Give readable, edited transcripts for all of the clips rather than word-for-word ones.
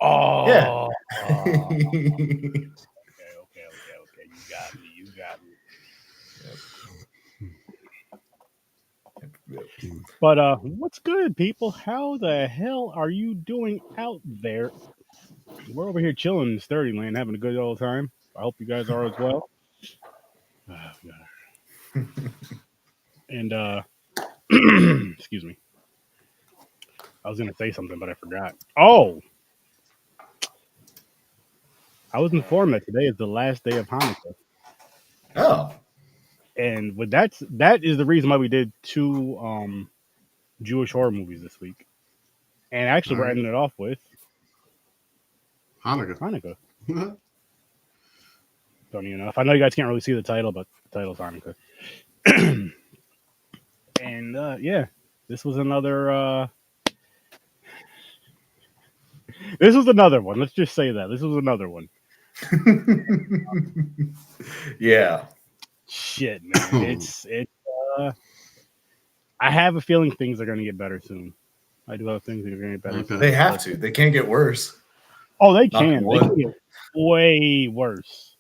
Oh, Yeah. okay. You got me. Yep. But what's good, people? How the hell are you doing out there? We're over here chilling in Sturdy Land, having a good old time. I hope you guys are as well. Oh, God. And excuse me. I was gonna say something, but I forgot. Oh, I was informed that today is the last day of Hanukkah, Oh. and with that is the reason why we did two Jewish horror movies this week. And actually, we're All right. ending it off with Hanukkah. Hanukkah. Funny enough, I know you guys can't really see the title, but the title's Hanukkah. And yeah, this was another. This was another one. Let's just say that this was another one. Yeah. Shit, man, it's. I have a feeling things are going to get better soon. I do have things that are going to get better. Okay. Soon. They have to. They can't get worse. Oh, they Knock can. on They wood. can get way worse.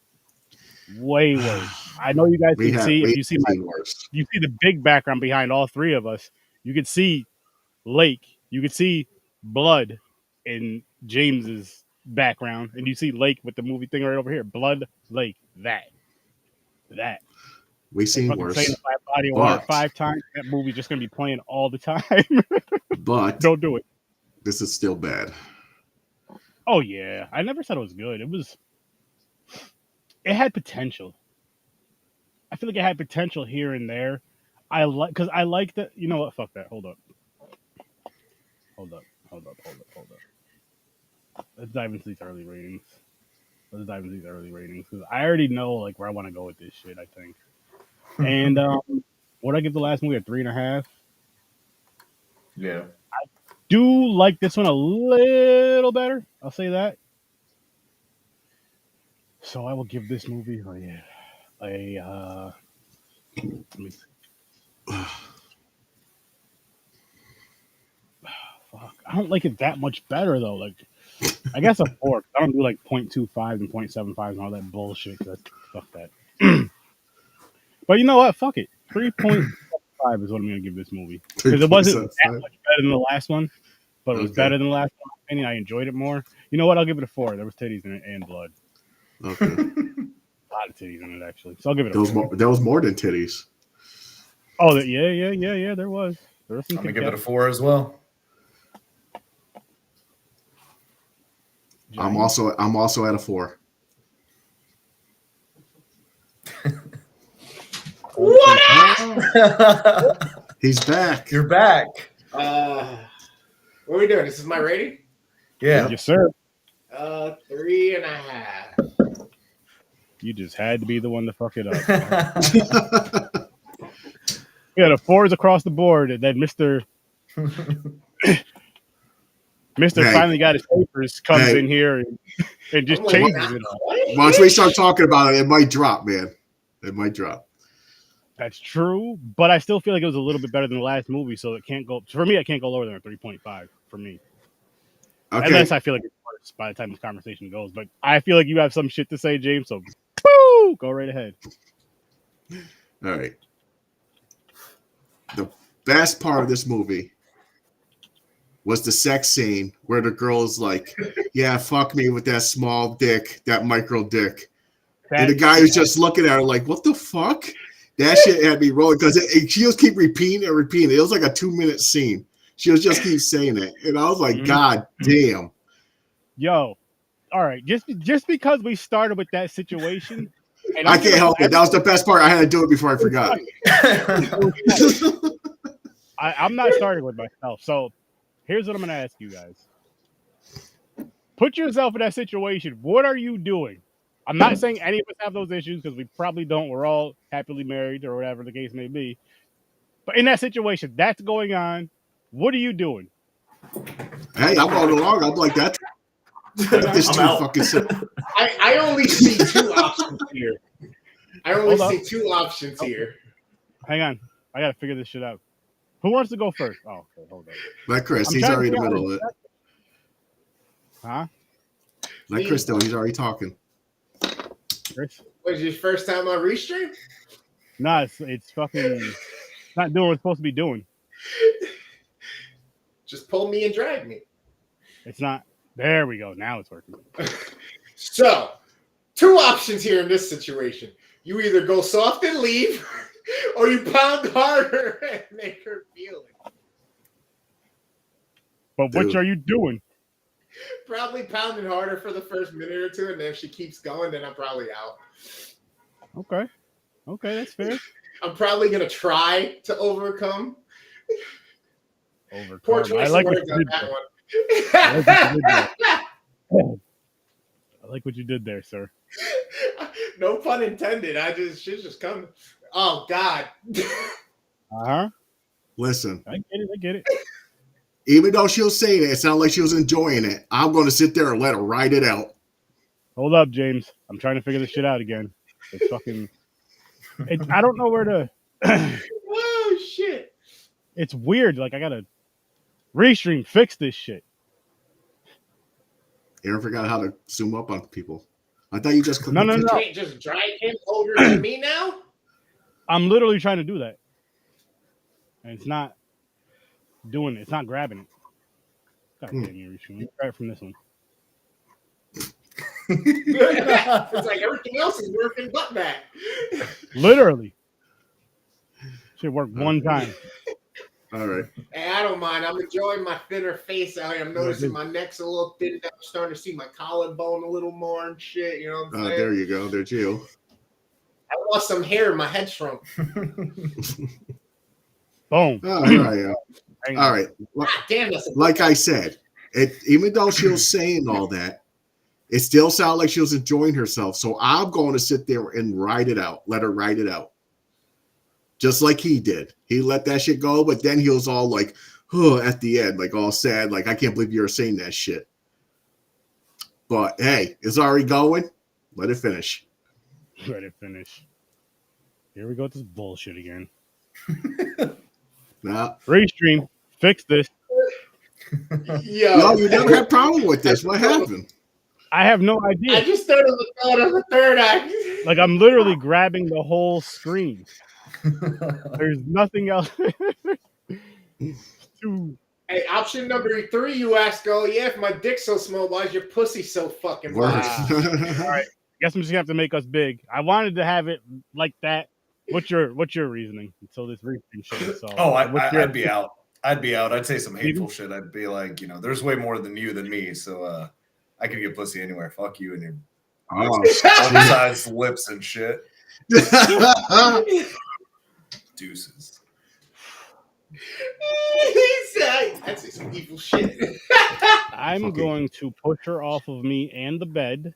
Way worse. I know you guys can see if you see worse. you see the big background behind all three of us. You can see Lake. You can see blood in James's background, and you see Lake with the movie thing right over here. Blood Lake. That. We seen Fucking worse. saying my body of water 5 times. That movie's just gonna be playing all the time. But Don't do it. this is still bad. Oh yeah, I never said it was good. It had potential. I feel like it had potential here and there. I like that. You know what? Fuck that. Hold up. Let's dive into these early ratings. Because I already know like where I want to go with this shit. I think. And what I give the last movie a 3.5. Yeah. Do like this one a little better. I'll say that. So I will give this movie let me see. Fuck. I don't like it that much better though. Like I guess a 4. I don't do like 0.25 and 0.75 and all that bullshit. Fuck that. But you know what? Fuck it. 3.5 is what I'm gonna give this movie. Because it wasn't that much better than the last one. But it was better than the last one. And I enjoyed it more. You know what? I'll give it a 4. There was titties in it and blood. Okay. A lot of titties in it, actually. So I'll give it a 4. There was more than titties. Oh, yeah. There was some. I'm gonna give it a 4 as well. I'm also at a 4. What? He's back. You're back. What are we doing? This is my rating? Yeah. Yes, sir. 3.5. You just had to be the one to fuck it up. Yeah, the 4s across the board, and then Mr. finally got his papers, comes in here and just changes it all. Once we start talking about it, it might drop, man. It might drop. That's true, but I still feel like it was a little bit better than the last movie, so it can't go. For me, it can't go lower than a 3.5 for me. Okay. Unless I feel like it's worse by the time this conversation goes. But I feel like you have some shit to say, James, so woo, go right ahead. All right. The best part of this movie was the sex scene where the girl is like, yeah, fuck me with that small dick, that micro dick. And the guy was just looking at her like, what the fuck? That shit had me rolling because she just keep repeating and repeating. It was like a 2-minute scene. She was just keep saying it. And I was like, God damn. Yo, all right. Just because we started with that situation. And I can't help it. That was the best part. I had to do it before I forgot. I'm not starting with myself. So here's what I'm going to ask you guys. Put yourself in that situation. What are you doing? I'm not saying any of us have those issues because we probably don't. We're all happily married or whatever the case may be. But in that situation, that's going on. What are you doing? Hey, I'm going along. I'm like that. This too fucking simple. I only see 2 options here. Hang on. I got to figure this shit out. Who wants to go first? Oh, okay. Hold on. Let Chris. He's already in the middle of it. Huh? Like Chris, though, he's already talking. Chris? Was your first time on Restream? Nah, it's fucking not doing what it's supposed to be doing. Just pull me and drag me. It's not. There we go. Now it's working. So, two options here in this situation. You either go soft and leave, or you pound harder and make her feel it. But which are you doing? Probably pounding harder for the first minute or two, and then if she keeps going, then I'm probably out. Okay. Okay, that's fair. I'm probably going to try to overcome. Poor choice I like of what words you on did that there. one. I like what you did there, sir. No pun intended. She's just coming. Oh, God. Uh-huh. Listen. I get it. Even though she'll say that, it sounded like she was enjoying it. I'm going to sit there and let her ride it out. Hold up, James. I'm trying to figure this shit out again. It's fucking... I don't know where to... Oh, shit. It's weird. Like, I got to restream, fix this shit. Aaron forgot how to zoom up on people. I thought you just... No. You can't just drag him over to me now? I'm literally trying to do that. And it's not doing it. It's not grabbing it. God damn you, restream. Try it from this one. It's like everything else is working but that. Literally. Should work one time. All right. Hey, I don't mind. I'm enjoying my thinner face out here. I'm noticing my neck's a little thin down. I'm starting to see my collarbone a little more and shit. You know what I'm saying? There you go. There's you. I lost some hair. My head shrunk. Boom. All right. All right. God damn, Like I said, even though she was saying all that, it still sounded like she was enjoying herself. So I'm going to sit there and ride it out. Let her ride it out. Just like he did. He let that shit go, but then he was all like, oh, at the end, like all sad, like, I can't believe you were saying that shit. But hey, it's already going. Let it finish. Let it finish. Here we go with this bullshit again. Nah. Restream, fix this. Yo, you never had a problem with this. What happened? I have no idea. I just started the thought of a third act. Like, I'm literally grabbing the whole screen. There's nothing else. Hey, option number 3, you ask, oh, yeah, if my dick's so small, why is your pussy so fucking wide? All right. Guess I'm just going to have to make us big. I wanted to have it like that. What's your reasoning until this restream shit is solved? Oh, I'd be out. I'd say some hateful shit. I'd be like, there's way more than you than me, so I can get pussy anywhere. Fuck you and your oversized lips and shit. Deuces. I'd say some evil shit. I'm going to push her off of me and the bed,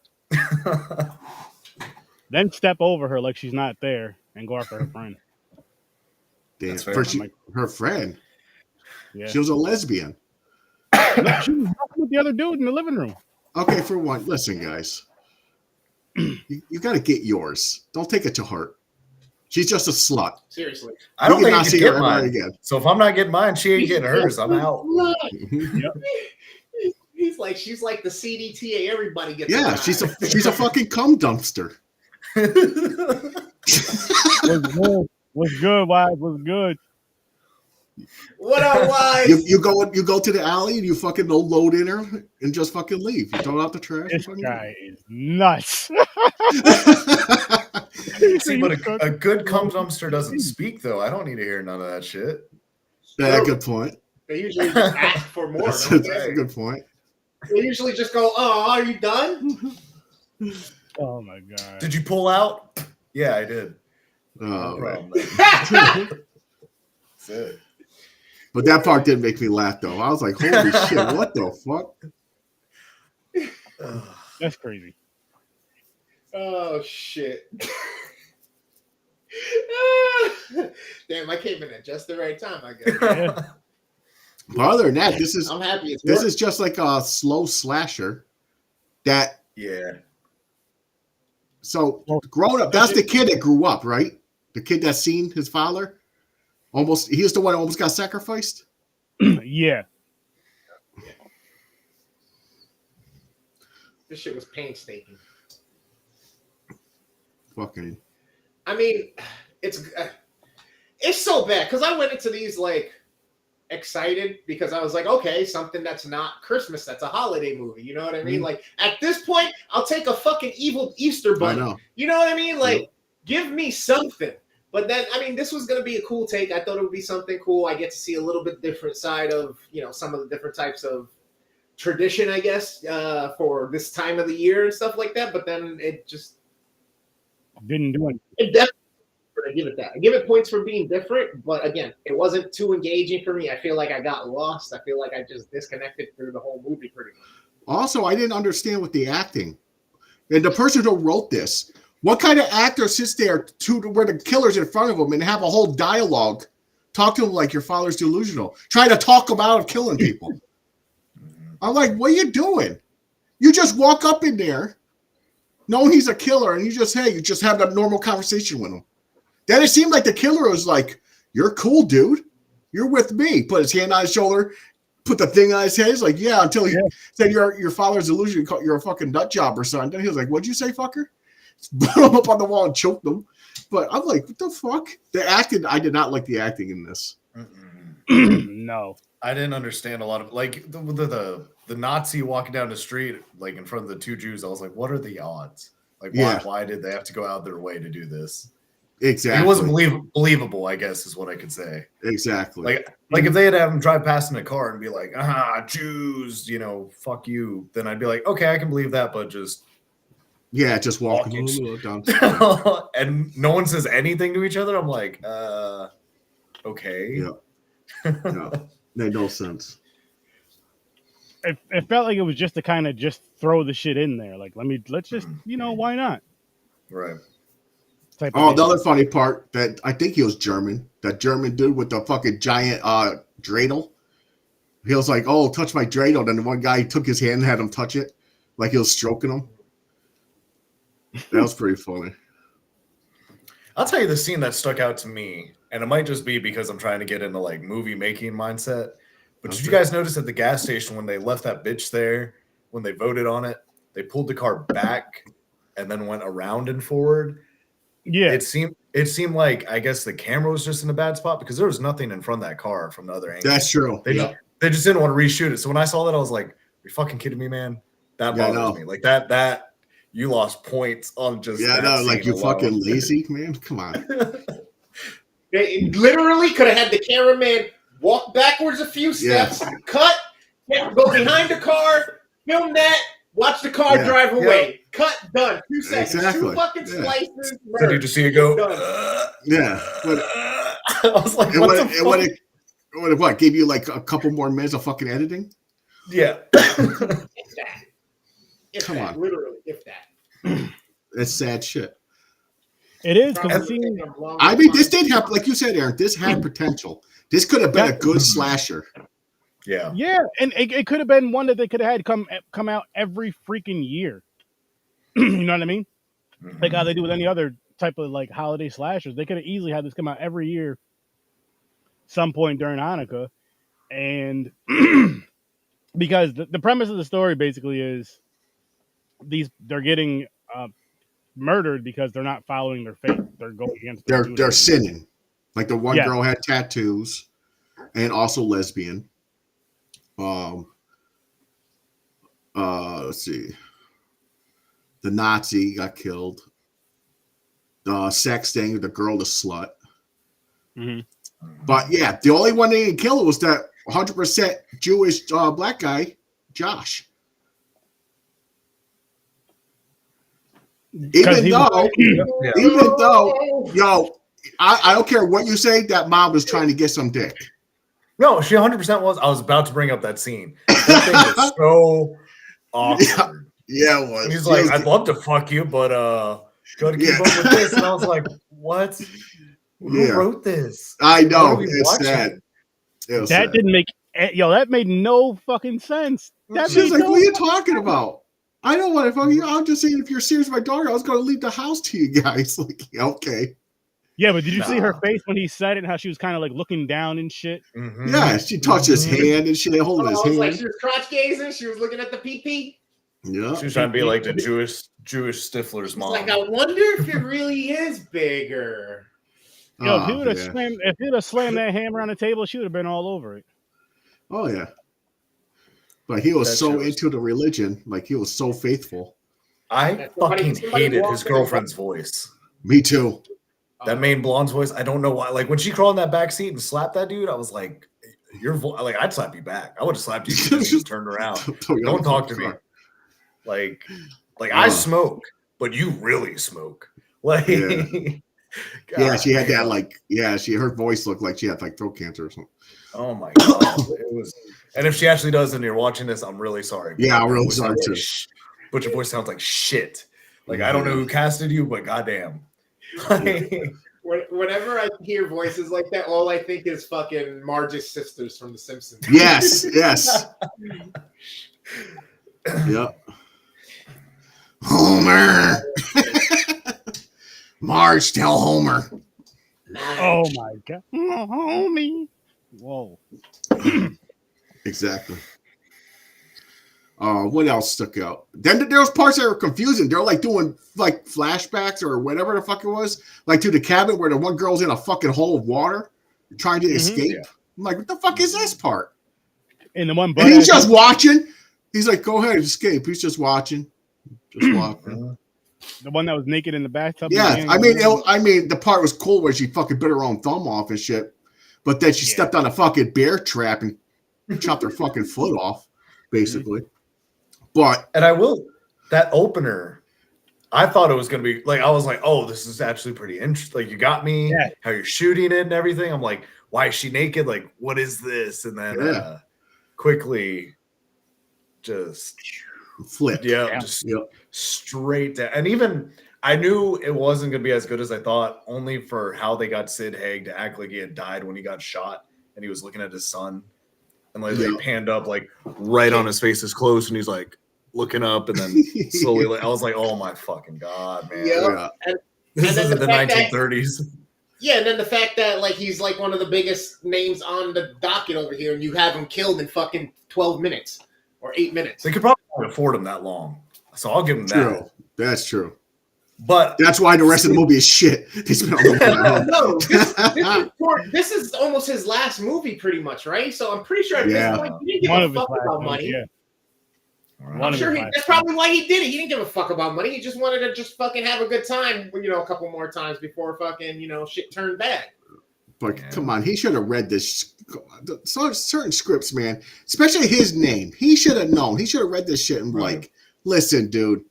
then step over her like she's not there and go after her friend. Damn, fair. her friend? Yeah. She was a lesbian. No, she was with the other dude in the living room. Okay, for one, listen, guys. You got to get yours. Don't take it to heart. She's just a slut. Seriously. I don't think not you see can her get ever mine. again. So if I'm not getting mine, she ain't getting hers. I'm out. Yep. She's like the CDTA. Everybody gets. Yeah, she's a fucking cum dumpster. What's good, wife? What's good? What up, wise? You go to the alley and you fucking load in her and just fucking leave. You throw out the trash. This guy is nuts. See, but a good cum dumpster doesn't speak, though. I don't need to hear none of that shit. Yeah, good point. They usually just ask for more. That's Don't a they? good point. They usually just go, "Oh, are you done?" Oh my god. Did you pull out? Yeah, I did. Oh, right. That's it. But that part didn't make me laugh though. I was like, holy shit, what the fuck? That's crazy. Oh shit. Damn, I came in at just the right time, I guess. Yeah. But other than that, this I'm happy. this is just like a slow slasher. That Yeah. so grown up. That's the kid that grew up, right? The kid that seen his father. Almost, he was the one that almost got sacrificed. Yeah. This shit was painstaking. Fucking. I mean, it's so bad because I went into these like excited because I was like, okay, something that's not Christmas, that's a holiday movie. You know what I mean? Like at this point, I'll take a fucking evil Easter bunny. I know. You know what I mean? Like, give me something. But then, I mean, this was going to be a cool take. I thought it would be something cool. I get to see a little bit different side of, you know, some of the different types of tradition, I guess, for this time of the year and stuff like that. But then it just didn't do anything. It definitely, I give it that. I give it points for being different. But again, it wasn't too engaging for me. I feel like I got lost. I feel like I just disconnected through the whole movie pretty much. Also, I didn't understand with the acting. And the person who wrote this, what kind of actor sits there to where the killer's in front of him and have a whole dialogue, talk to him like your father's delusional, trying to talk him out of killing people? I'm like, what are you doing? You just walk up in there, knowing he's a killer, and you just have a normal conversation with him. Then it seemed like the killer was like, you're cool, dude. You're with me. Put his hand on his shoulder, put the thing on his head. He's like, yeah, until he said your father's delusion, you're a fucking nut job or something. Then he was like, what'd you say, fucker? Put him up on the wall and choked him. But I'm like, what the fuck? The acting, I did not like the acting in this. No. I didn't understand a lot of like the Nazi walking down the street like in front of the two Jews. I was like, what are the odds? Like, why did they have to go out their way to do this? Exactly. It wasn't believable, I guess, is what I could say. Exactly. Like if they had to have him drive past in a car and be like, Jews, you know, fuck you, then I'd be like, okay, I can believe that, but just just walking down. And no one says anything to each other. I'm like, okay. Yeah. No, made no sense. It felt like it was just to kind of just throw the shit in there. Like, let's just, you know, why not? Right. The other funny part that I think he was German. That German dude with the fucking giant dreidel. He was like, "Oh, touch my dreidel." Then the one guy took his hand and had him touch it, like he was stroking him. That was pretty funny. I'll tell you the scene that stuck out to me, and it might just be because I'm trying to get into like movie making mindset. But did you guys notice at the gas station when they left that bitch there, when they voted on it, they pulled the car back and then went around and forward? Yeah. It seemed like, I guess the camera was just in a bad spot because there was nothing in front of that car from the other angle. That's true. They just didn't want to reshoot it. So when I saw that, I was like, "Are you fucking kidding me, man?" That bothers me. Like that you lost points on just like you fucking lazy, man. Come on. They literally could have had the cameraman walk backwards a few steps, cut, go behind the car, film that, watch the car drive away. Cut, done. 2 seconds. Exactly. 2 fucking slices. So did you see it go? I was like, what gave you like a couple more minutes of fucking editing? Yeah. Come on. Literally, if that. It's sad shit. It is. I mean, this did have, like you said, Aaron, this had potential. This could have been a good slasher. Yeah. Yeah, and it could have been one that they could have had come out every freaking year. You know what I mean? Like how they do with any other type of like holiday slashers. They could have easily had this come out every year, some point during Hanukkah, and because the premise of the story basically is they're getting murdered because they're not following their faith. They're going against. They're sinning. Like the one girl had tattoos, and also lesbian. Let's see. The Nazi got killed. The sex thing, the girl, the slut. Mm-hmm. But yeah, the only one they didn't kill was that 100% Jewish black guy, Josh. Even though, I don't care what you say, that mom was trying to get some dick. No, she 100% was. I was about to bring up that scene. That thing was so awkward. Yeah, it was. And he's like, I'd love to fuck you, but gotta keep up with this. And I was like, what? Who wrote this? I know. It's sad. That didn't make that made no fucking sense. She's like, what are you talking about? I don't want to fuck you. I'm just saying, if you're serious with my daughter, I was going to leave the house to you guys. Like, okay. Yeah, but did you see her face when he said it and how she was kind of like looking down and shit? Yeah, she touched his hand and shit, holding his hand. Like she was crotch gazing. She was looking at the pee-pee. Yeah. She was trying to be like the Jewish Stifler's mom. Like, I wonder if it really is bigger. Yo, if he would have slammed that hammer on the table, she would have been all over it. Oh yeah. But he was so into the religion, like he was so faithful. I fucking hated his girlfriend's voice. Me too. That main blonde's voice. I don't know why. Like when she crawled in that back seat and slapped that dude, I was like, "Your voice." Like I'd slap you back. I would have slapped you because you just turned around. Don't talk to me. Like I smoke, but you really smoke. Like, yeah, she had that. Like, her voice looked like she had like throat cancer or something. Oh my god, it was. And if she actually does, and you're watching this, I'm really sorry. Yeah, I'm really sorry too. But your voice sounds like shit. Like I don't know who casted you, but goddamn. Whenever I hear voices like that, all I think is fucking Marge's sisters from The Simpsons. Yes. Yep. Homer. Marge, tell Homer. Oh my god, homie. Whoa. Exactly. What else stuck out? Then there was parts that were confusing. They're like doing like flashbacks or whatever the fuck it was, like to the cabin where the one girl's in a fucking hole of water trying to escape. Yeah. I'm like, what the fuck is this part? And the one, and he's just watching. He's like, go ahead, escape. He's just watching. Just watching. The one that was naked in the bathtub. Yeah, I mean, the part was cool where she fucking bit her own thumb off and shit, but then she stepped on a fucking bear trap and chopped her fucking foot off, basically. But that opener, I thought it was gonna be like, I was like, oh, this is actually pretty interesting. Like, you got me, how you're shooting it and everything. I'm like, why is she naked? Like, what is this? And then quickly just flip. Just straight down. And even I knew it wasn't gonna be as good as I thought, only for how they got Sid Haig to act like he had died when he got shot and he was looking at his son. And like they panned up like right on his face, is close, and he's like looking up, and then slowly. Like, I was like, "Oh my fucking god, man!" Yeah. This is the 1930s. And then the fact that like he's like one of the biggest names on the docket over here, and you have him killed in fucking 12 minutes or 8 minutes. They could probably not afford him that long, so I'll give him that. That's true. But that's why the rest of the movie is shit. This is almost his last movie, pretty much, right? So I'm pretty sure at this point he didn't give a fuck about money. I'm sure that's probably why he did it. He didn't give a fuck about money. He just wanted to just fucking have a good time, a couple more times before fucking, shit turned bad. But come on, he should have read this. Certain scripts, man, especially his name. He should have known. He should have read this shit and like, listen, dude.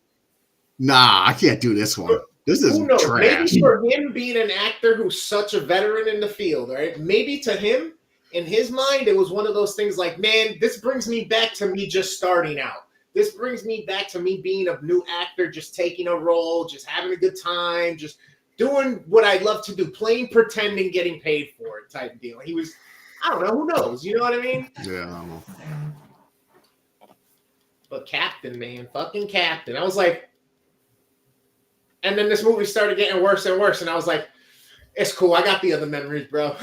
Nah, I can't do this one. This is trash. Maybe for him being an actor who's such a veteran in the field, right? Maybe to him, in his mind, it was one of those things like, man, this brings me back to me just starting out. This brings me back to me being a new actor, just taking a role, just having a good time, just doing what I love to do, playing, pretending, getting paid for it type deal. He was, I don't know, who knows? You know what I mean? Yeah, I don't know. But Captain, man, fucking Captain. I was like, and then this movie started getting worse and worse, and I was like, it's cool. I got the other memories, bro.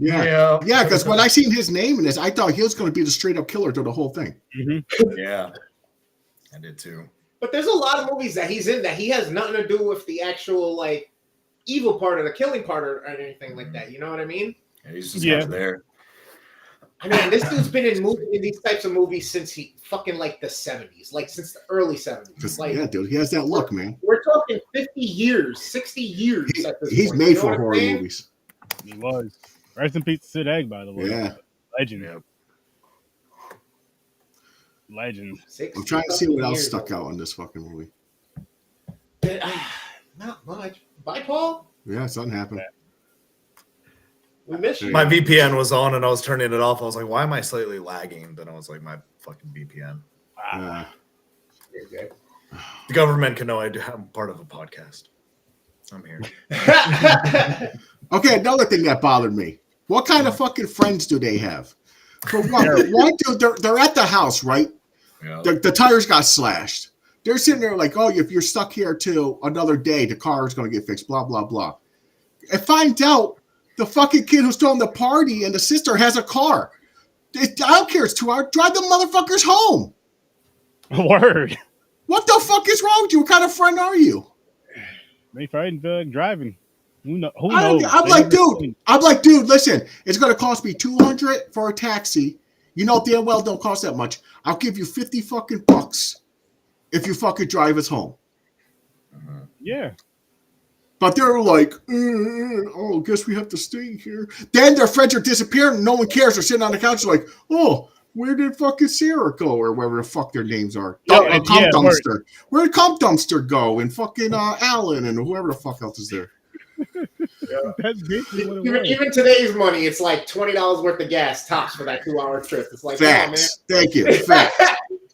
Yeah, because when I seen his name in this, I thought he was going to be the straight-up killer to the whole thing. Mm-hmm. Yeah, I did too. But there's a lot of movies that he's in that he has nothing to do with the actual, like, evil part or the killing part or anything like that. You know what I mean? Yeah, he's just kind of there. I mean, this dude's been in these types of movies since he fucking like the 70s, like since the early 70s. Like, yeah, dude, he has that look, man. We're talking 50 years, 60 years. He's point. Made for horror movies. He was. Rest in peace to Sid Haig, by the way. Yeah. Legend. Yeah. Legend. I'm trying to see what else stuck out in this fucking movie. Not much. Bye, Paul. Yeah, something happened. Yeah. We missed you. My VPN was on and I was turning it off. I was like, why am I slightly lagging? Then I was like, my fucking VPN. The government can know I'm part of a podcast. I'm here. Okay, another thing that bothered me. What kind of fucking friends do they have? For one, dude, they're at the house, right? Yeah. The tires got slashed. They're sitting there like, oh, if you're stuck here till another day, the car is going to get fixed, blah, blah, blah. And find out the fucking kid who's throwing the party and the sister has a car. I don't care. It's 2 hours. Drive the motherfuckers home. Word. What the fuck is wrong with you? What kind of friend are you? They tried driving. Who knows? I'm like, dude, listen, it's gonna cost me $200 for a taxi. You know damn well don't cost that much. I'll give you 50 fucking bucks if you fucking drive us home. Yeah. But they're like, oh, guess we have to stay here. Then their friends are disappearing and no one cares. They're sitting on the couch like, oh, where did fucking Sarah go? Or wherever the fuck their names are. Dumpster. Where did Comp Dumpster go? And fucking Alan and whoever the fuck else is there. That's basically what it was. Even today's money, it's like $20 worth of gas tops for that 2-hour trip. It's like, facts. Oh, man. Thank you. Facts.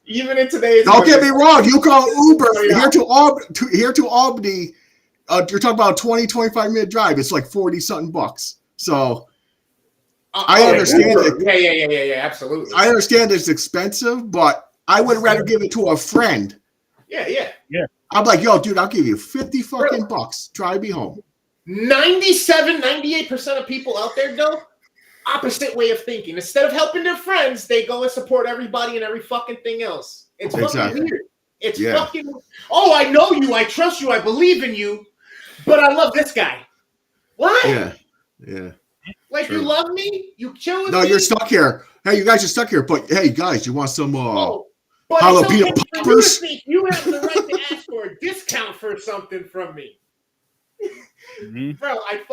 Even in today's Don't get me wrong. You call Uber here to Albany. You're talking about a 20-25 minute drive. It's like 40-something bucks. So I understand it. Yeah, absolutely. I understand it's expensive, but I would rather give it to a friend. Yeah. I'm like, yo, dude, I'll give you 50 fucking bucks. Drive me home. 98% of people out there, though, opposite way of thinking. Instead of helping their friends, they go and support everybody and every fucking thing else. It's fucking weird. It's fucking, oh, I know you, I trust you, I believe in you, but I love this guy. What? Yeah. Like, true. You love me? You chill with me? No, you're stuck here. Hey, you guys are stuck here. But, hey, guys, you want some jalapeno poppers? You have the right to ask for a discount for something from me. Mm-hmm. Bro, it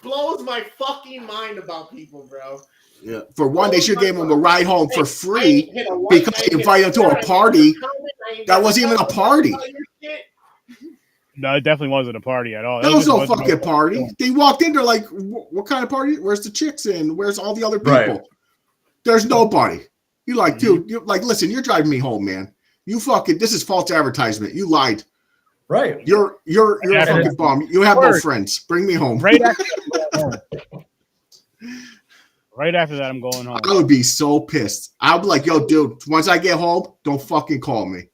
blows my fucking mind about people, bro. Yeah. For one, they should give him a ride home for free because they invited him to a party. That wasn't even a party. No, it definitely wasn't a party at all. That was no fucking party. They walked in, they're like, what kind of party? Where's the chicks in? Where's all the other people? Right. There's nobody. You're like, dude, you're like, listen, you're driving me home, man. You fucking, this is false advertisement. You lied. Right. You're a fucking bum. You have no friends. Bring me home. Right after that, I'm going home. I would be so pissed. I'd be like, yo, dude, once I get home, don't fucking call me.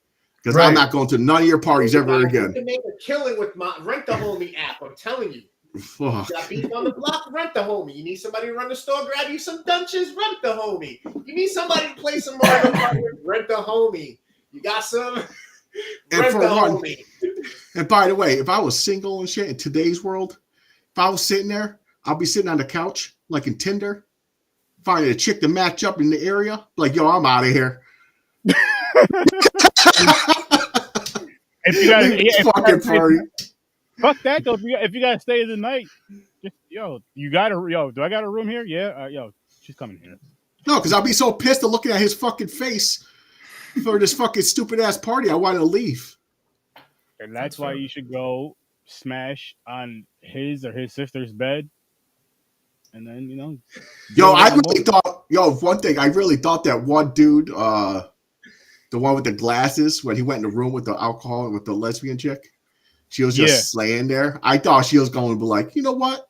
Because I'm not going to none of your parties ever again. To make a killing with my Rent the Homie app, I'm telling you. Fuck. You got beef on the block, Rent the Homie. You need somebody to run the store, grab you some dunches, Rent the Homie. You need somebody to play some Mario Kart with, Rent the Homie. You got some, Rent the Homie. And by the way, if I was single and shit in today's world, if I was sitting there, I'll be sitting on the couch, like in Tinder, finding a chick to match up in the area. Like, yo, I'm out of here. If you got fucking party. Fuck that though. If you gotta stay the night, just, do I got a room here? Yeah, she's coming here. No, because I'll be so pissed at looking at his fucking face for this fucking stupid ass party. I want to leave. And that's why you should go smash on his or his sister's bed. And then, one thing, I really thought that one dude, the one with the glasses, when he went in the room with the alcohol and with the lesbian chick, she was just slaying there. I thought she was going to be like, you know what?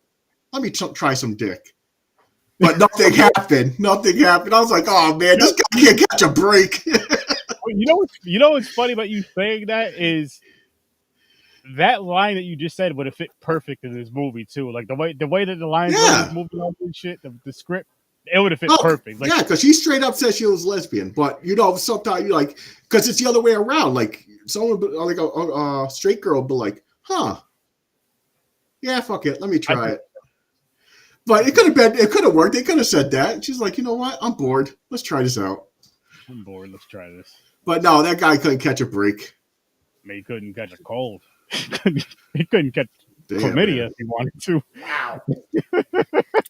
Let me try some dick. But nothing happened. Nothing happened. I was like, oh, man, this guy can't catch a break. You know what's funny about you saying that is that line that you just said would have fit perfect in this movie, too. Like, the way that the lines in this movie and shit, the script, it would have fit perfect. Like, because she straight up said she was lesbian. But, sometimes you like, because it's the other way around. Like, someone, like a straight girl would be like, huh. Yeah, fuck it. Let me try it. But it could have worked. They could have said that. And she's like, you know what? I'm bored. Let's try this out. I'm bored. Let's try this. But no, that guy couldn't catch a break. I mean, he couldn't catch a cold. He couldn't catch chlamydia if he wanted to. Wow.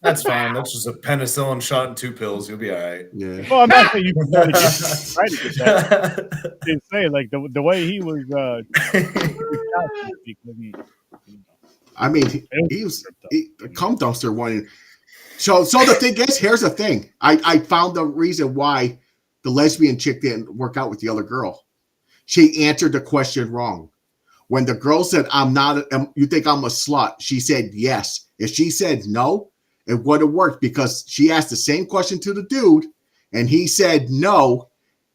That's fine. That's just a penicillin shot and 2 pills. You'll be all right. Yeah. Well, I'm not saying you can try to get that. It's saying like the way he was. I mean, he was a cum dumpster one. So the thing is, here's the thing. I found the reason why the lesbian chick didn't work out with the other girl. She answered the question wrong. When the girl said, you think I'm a slut? She said yes. If she said no, it would have worked because she asked the same question to the dude and he said no,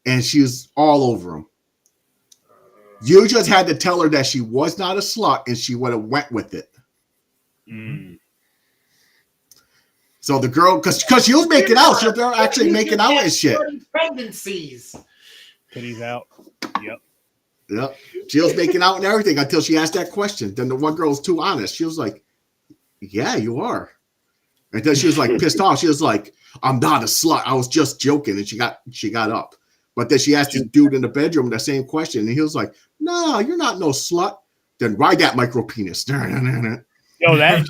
and she was all over him. You just had to tell her that she was not a slut and she would have went with it. Mm. So the girl, because she was making out, they're actually making out and shit. Pregnancies. Titties out. Yep. Yep. She was making out and everything until she asked that question. Then the one girl was too honest. She was like, yeah, you are. And then she was like pissed off. She was like, I'm not a slut. I was just joking. And she got up. But then she asked this dude in the bedroom the same question. And he was like, no, you're not no slut. Then ride that micro penis. Yo, that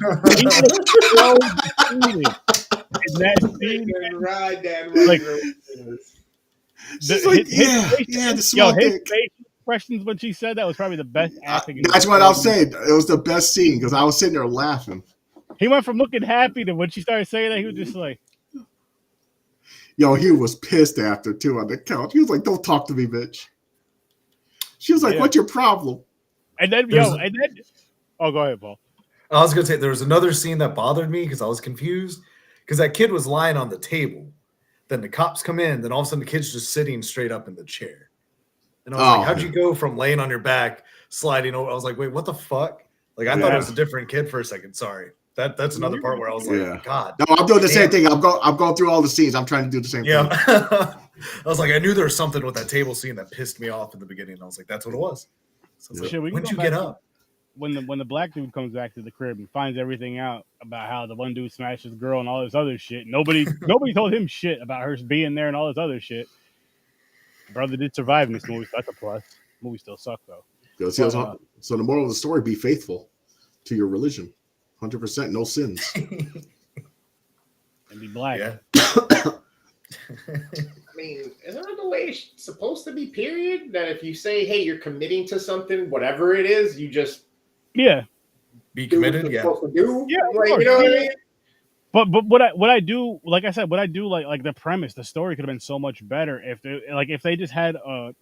ride that micro penis. She's like, yeah, the small dick. Questions when she said that was probably the best acting. That's what I was saying. It was the best scene because I was sitting there laughing. He went from looking happy to when she started saying that, he was just like, yo, he was pissed after too on the couch. He was like, don't talk to me, bitch. She was like, what's your problem? And then, oh, go ahead, Paul. I was going to say, there was another scene that bothered me because I was confused because that kid was lying on the table. Then the cops come in. Then all of a sudden the kid's just sitting straight up in the chair. And I was like, how'd you go from laying on your back, sliding over? I was like, wait, what the fuck? Like, I thought it was a different kid for a second. Sorry. That's another part where I was like, God. No, I'm doing the same thing. I'm going through all the scenes. I'm trying to do the same thing. I was like, I knew there was something with that table scene that pissed me off in the beginning. I was like, that's what it was. So I was like, when'd you get up? When the black dude comes back to the crib and finds everything out about how the one dude smashed his girl and all this other shit. Nobody told him shit about her being there and all this other shit. Brother did survive in this movie, so that's a plus. The movie still sucked though. So the moral of the story: be faithful to your religion, 100%, no sins, and be black. Yeah. I mean, isn't that the way it's supposed to be? Period. That if you say, "Hey, you're committing to something, whatever it is," you just be committed. Yeah, supposed to do. Yeah, like, you know what I mean. But what I do, like I said, what I do like the premise, the story could have been so much better if they just had a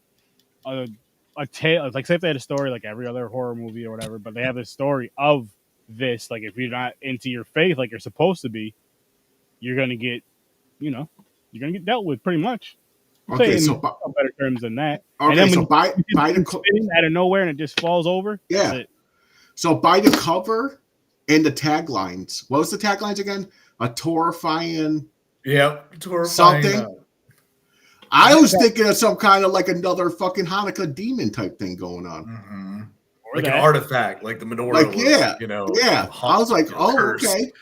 tale, like say if they had a story like every other horror movie or whatever, but they have a story of this. Like if you're not into your faith like you're supposed to be, you're gonna get dealt with pretty much. Okay, so better terms than that. Okay, and then so by the out of nowhere and it just falls over. Yeah. So by the cover and the taglines, what was the taglines again? A terrifying. Yeah, terrifying. Something. I was thinking of some kind of like another fucking Hanukkah demon type thing going on. Mm-hmm. Like an artifact, like the menorah. Like, I was like, okay.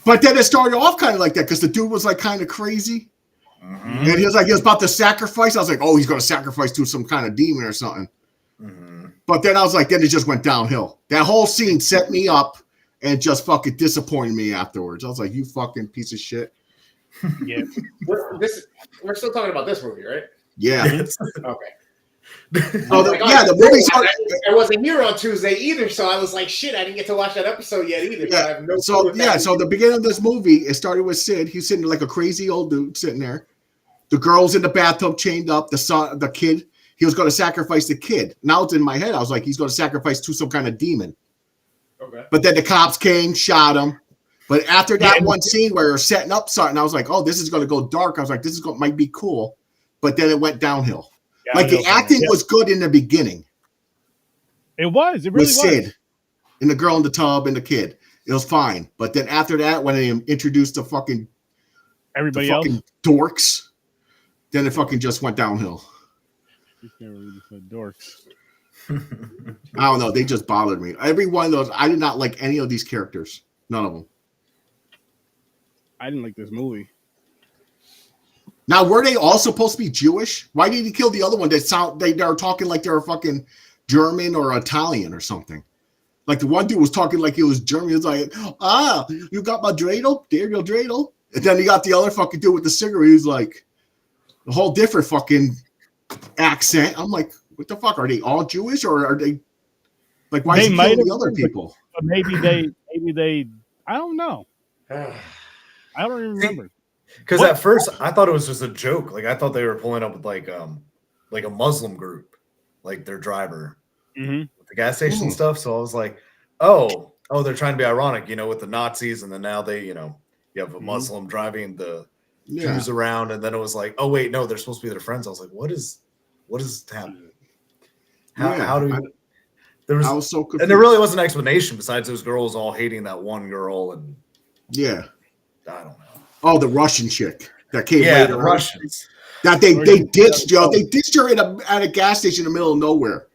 But then it started off kind of like that because the dude was like kind of crazy. Mm-hmm. And he was about to sacrifice. I was like, oh, he's going to sacrifice to some kind of demon or something. Mm-hmm. But then I was like, then it just went downhill. That whole scene set me up and just fucking disappointed me afterwards. I was like, you fucking piece of shit. Yeah. We're still talking about this movie, right? Yeah. Okay. The movie started. I wasn't here on Tuesday either, so I was like, shit, I didn't get to watch that episode yet either. Yeah. I have no So the beginning of this movie, it started with Sid. He's sitting like a crazy old dude sitting there. The girl's in the bathtub chained up. The kid, he was going to sacrifice the kid. Now it's in my head. I was like, he's going to sacrifice to some kind of demon. Okay. But then the cops came, shot him. But after that one scene where they're setting up something, I was like, oh, this is going to go dark. I was like, might be cool. But then it went downhill. Like the acting was good in the beginning. It was. It really was. With Sid and the girl in the tub and the kid. It was fine. But then after that, when they introduced the fucking everybody else dorks, then it fucking just went downhill. Dorks. I don't know. They just bothered me. Every one of those, I did not like any of these characters. None of them. I didn't like this movie. Now, were they all supposed to be Jewish? Why did he kill the other one they are talking like they're fucking German or Italian or something? Like the one dude was talking like he was German. He was like, you got my dreidel? There your dreidel. And then he got the other fucking dude with the cigarette. He's like a whole different fucking accent. I'm like, what the fuck? Are they all Jewish or are they like why is he killing the other people? But maybe they I don't know. I don't even remember. Because at first I thought it was just a joke. Like I thought they were pulling up with like a Muslim group, like their driver with the gas station stuff. So I was like, oh, they're trying to be ironic, with the Nazis, and then now they, you have a Muslim driving the Jews around, and then it was like, oh wait, no, they're supposed to be their friends. I was like, what is happening? How do we? I was so confused. And there really was an explanation besides those girls all hating that one girl, and I don't know. Oh, the Russian chick that came later. The Russians. That they ditched, yo. They ditched her at a gas station in the middle of nowhere.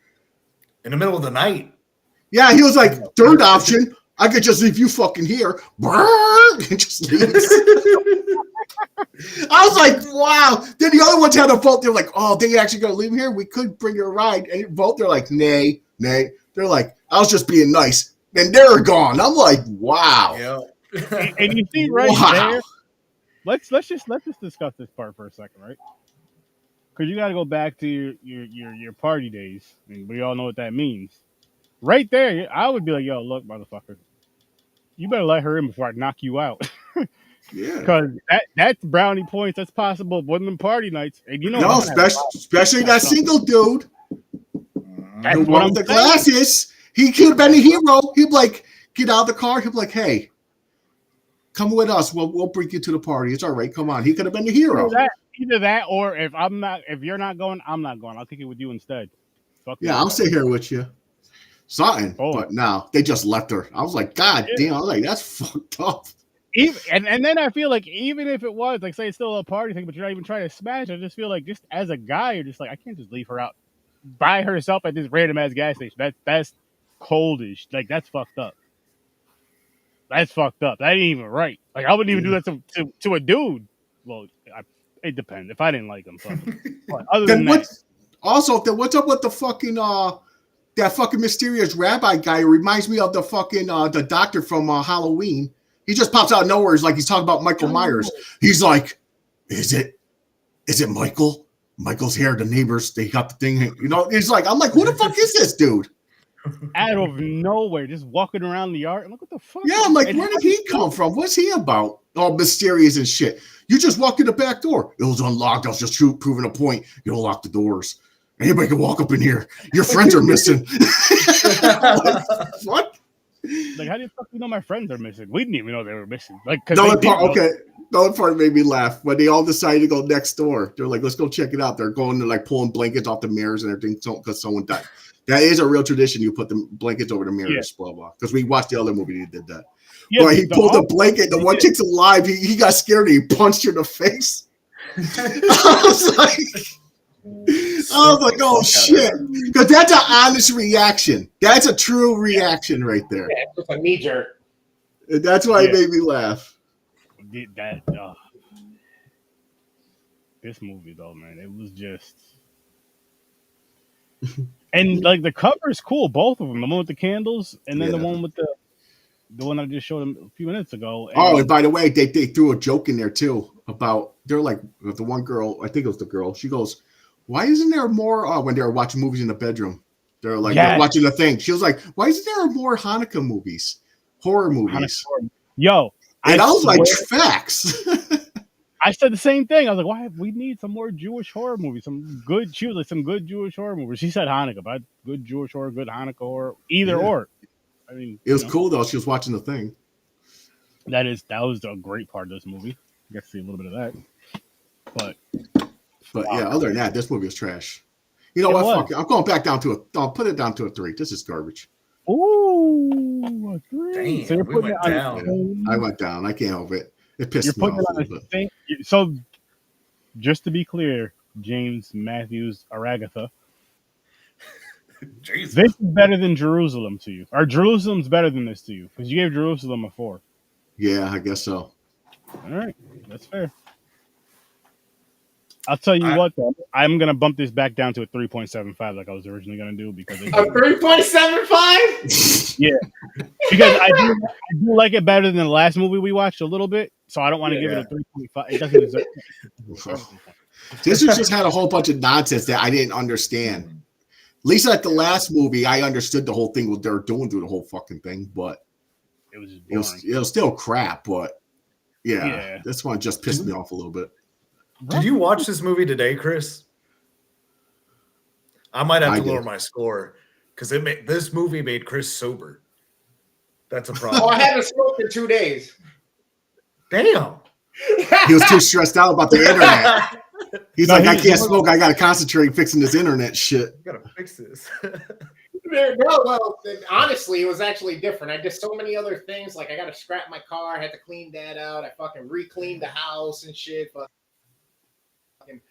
In the middle of the night. Yeah, he was like, third option, I could just leave you fucking here. And just leaves. I was like, wow. Then the other ones had a vote. They're like, oh, they actually going to leave him here? We could bring you a ride. And vote. They're like, nay. They're like, I was just being nice. And they're gone. I'm like, wow. Yeah. And you see there. Let's just discuss this part for a second, right? Because you got to go back to your party days. I mean, we all know what that means. Right there, I would be like, yo, look, motherfucker, you better let her in before I knock you out. Yeah. Because that's brownie points. That's possible of one of them party nights. And you know, no, especially that single dude. That's the one with the glasses. He could have been a hero. He'd be like, get out of the car. He'd be like, hey, come with us. We'll bring you to the party. It's all right. Come on. He could have been the hero. Either that, or if you're not going, I'm not going. I'll kick it with you instead. Fuck yeah, I'll sit here with you. Something. Oh. But no, they just left her. I was like, God damn. I was like, that's fucked up. And then I feel like even if it was like, say it's still a party thing, but you're not even trying to smash, I just feel like just as a guy, you're just like, I can't just leave her out by herself at this random ass gas station. That's coldish. Like that's fucked up. That's fucked up. That ain't even right. Like I wouldn't even do that to a dude. Well, it depends. If I didn't like him, but other than that, also, what's up with the fucking that fucking mysterious rabbi guy? It reminds me of the fucking the doctor from Halloween. He just pops out of nowhere. It's like he's talking about Michael Myers. He's like, "Is it Michael? Michael's here. The neighbors, they got the thing. You know." He's like, "I'm like, who the fuck is this dude?" Out of nowhere, just walking around the yard. I'm like, what the fuck? Yeah, I'm like, where did he come from? What's he about? All mysterious and shit. You just walked in the back door. It was unlocked. I was just proving a point. You don't lock the doors. Anybody can walk up in here. Your friends are missing. Like, what? Like, how do you fuck you know my friends are missing? We didn't even know they were missing. Like, the other part made me laugh when they all decided to go next door. They're like, let's go check it out. They're going to like pulling blankets off the mirrors and everything because someone died. That is a real tradition. You put the blankets over the mirrors, blah, blah. Because we watched the other movie that did that. Yeah, but he pulled the blanket. The one chick's alive. He got scared and he punched her in the face. I was like, oh, shit. Because that's an honest reaction. That's a true reaction right there. Yeah, it's just a knee jerk. And that's why it made me laugh. This movie, though, man, it was just... And like the cover is cool, both of them. The one with the candles, and then the one with the one I just showed them a few minutes ago. And by the way, they threw a joke in there too about they're like the one girl. I think it was the girl. She goes, "Why isn't there more?" When they were watching movies in the bedroom, they're like watching the thing. She was like, "Why isn't there more Hanukkah movies, horror movies?" Yo, and I was like, "Facts." I said the same thing. I was like, "Why? We need some more Jewish horror movies. Some good Jewish horror movies." She said Hanukkah, but good Jewish horror, good Hanukkah horror, either or. I mean, it was cool though. She was watching the thing. That was a great part of this movie. You got to see a little bit of that. But yeah, other than that, this movie was trash. You know what? Fuck it. I'm going back down to I'll put it down to a 3. This is garbage. Ooh, a 3. Damn, so you're we went down. I went down. I can't help it. It pissed me off a little bit. So, just to be clear, James Matthews Aragatha, this is better than Jerusalem to you, or Jerusalem's better than this to you, because you gave Jerusalem a 4. Yeah, I guess so. All right, that's fair. I'll tell you what, though, I'm gonna bump this back down to a 3.75, like I was originally gonna do, because a 3.75. Yeah, because I do like it better than the last movie we watched a little bit, so I don't want to give it a 3.5. It doesn't deserve. This has just had a whole bunch of nonsense that I didn't understand. At least at the last movie, I understood the whole thing what they were doing through the whole fucking thing, but it was just boring. It was still crap. But yeah, this one just pissed me off a little bit. Did you watch this movie today, Chris? I might have to lower my score because this movie made Chris sober. That's a problem. Oh, I haven't smoked in 2 days. Damn. He was too stressed out about the internet. He's like, I can't smoke. I got to concentrate fixing this internet shit. You got to fix this. Well, honestly, it was actually different. I did so many other things. Like, I got to scrap my car. I had to clean that out. I fucking re-cleaned the house and shit. But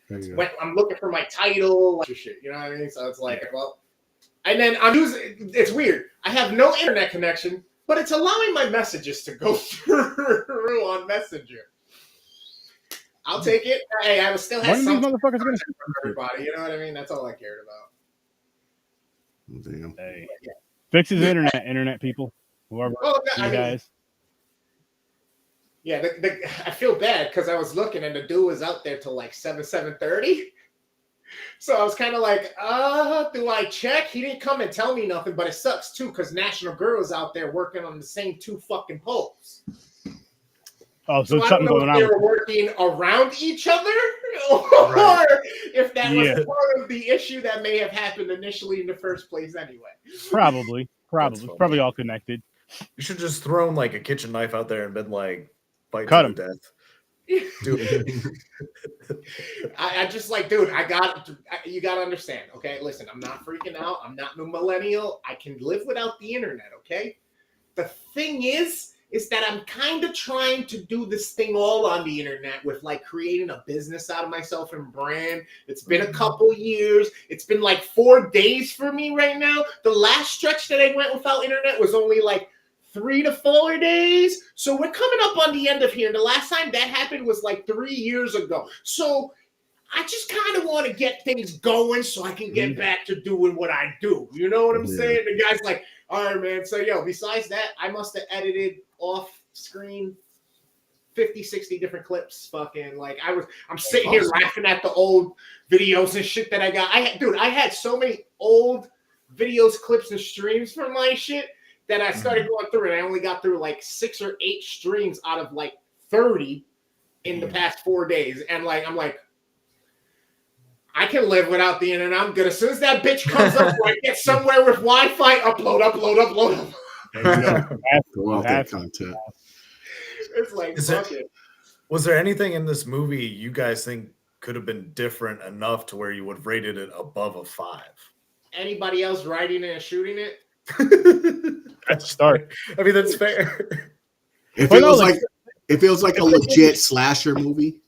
I'm looking for my title, like, shit. You know what I mean? So it's like, well, and then I'm using. It's weird. I have no internet connection, but it's allowing my messages to go through on Messenger. I'll take it. Hey, I was still have some motherfuckers gonna from everybody. You know what I mean? That's all I cared about. Damn. Hey, fix his internet people. Whoever you guys. Yeah, I feel bad because I was looking and the dude was out there till like 7:30. So I was kind of like, do I check? He didn't come and tell me nothing, but it sucks too because National Girl's out there working on the same 2 fucking poles. Oh, so I something don't know going if on. they were working around each other, or if that was part of the issue that may have happened initially in the first place. Anyway, probably all connected. You should just thrown like a kitchen knife out there and been like, fight Cut to him. the death. Dude. I just like, dude, you got to understand, okay? Listen, I'm not freaking out. I'm not no millennial. I can live without the internet, okay? The thing is that I'm kind of trying to do this thing all on the internet with like creating a business out of myself and brand. It's been a couple years. It's been like 4 days for me right now. The last stretch that I went without internet was only like 3 to 4 days. So we're coming up on the end of here. And the last time that happened was like 3 years ago. So I just kind of want to get things going so I can get back to doing what I do. You know what I'm saying? The guy's like, all right, man. So, besides that, I must have edited off screen 50, 60 different clips. Fucking like I'm sitting here laughing at the old videos and shit that I got. I had so many old videos, clips, and streams from my shit that I started going through, and I only got through like 6 or 8 streams out of like 30 in the past 4 days. And like, I'm like, I can live without the internet. I'm good. As soon as that bitch comes up, or I get somewhere with Wi-Fi, upload. Go out that content. It's like, fuck it. Was there anything in this movie you guys think could have been different enough to where you would have rated it above a 5? Anybody else writing it and shooting it? Let's start. I mean, that's fair. It feels like a legit slasher movie.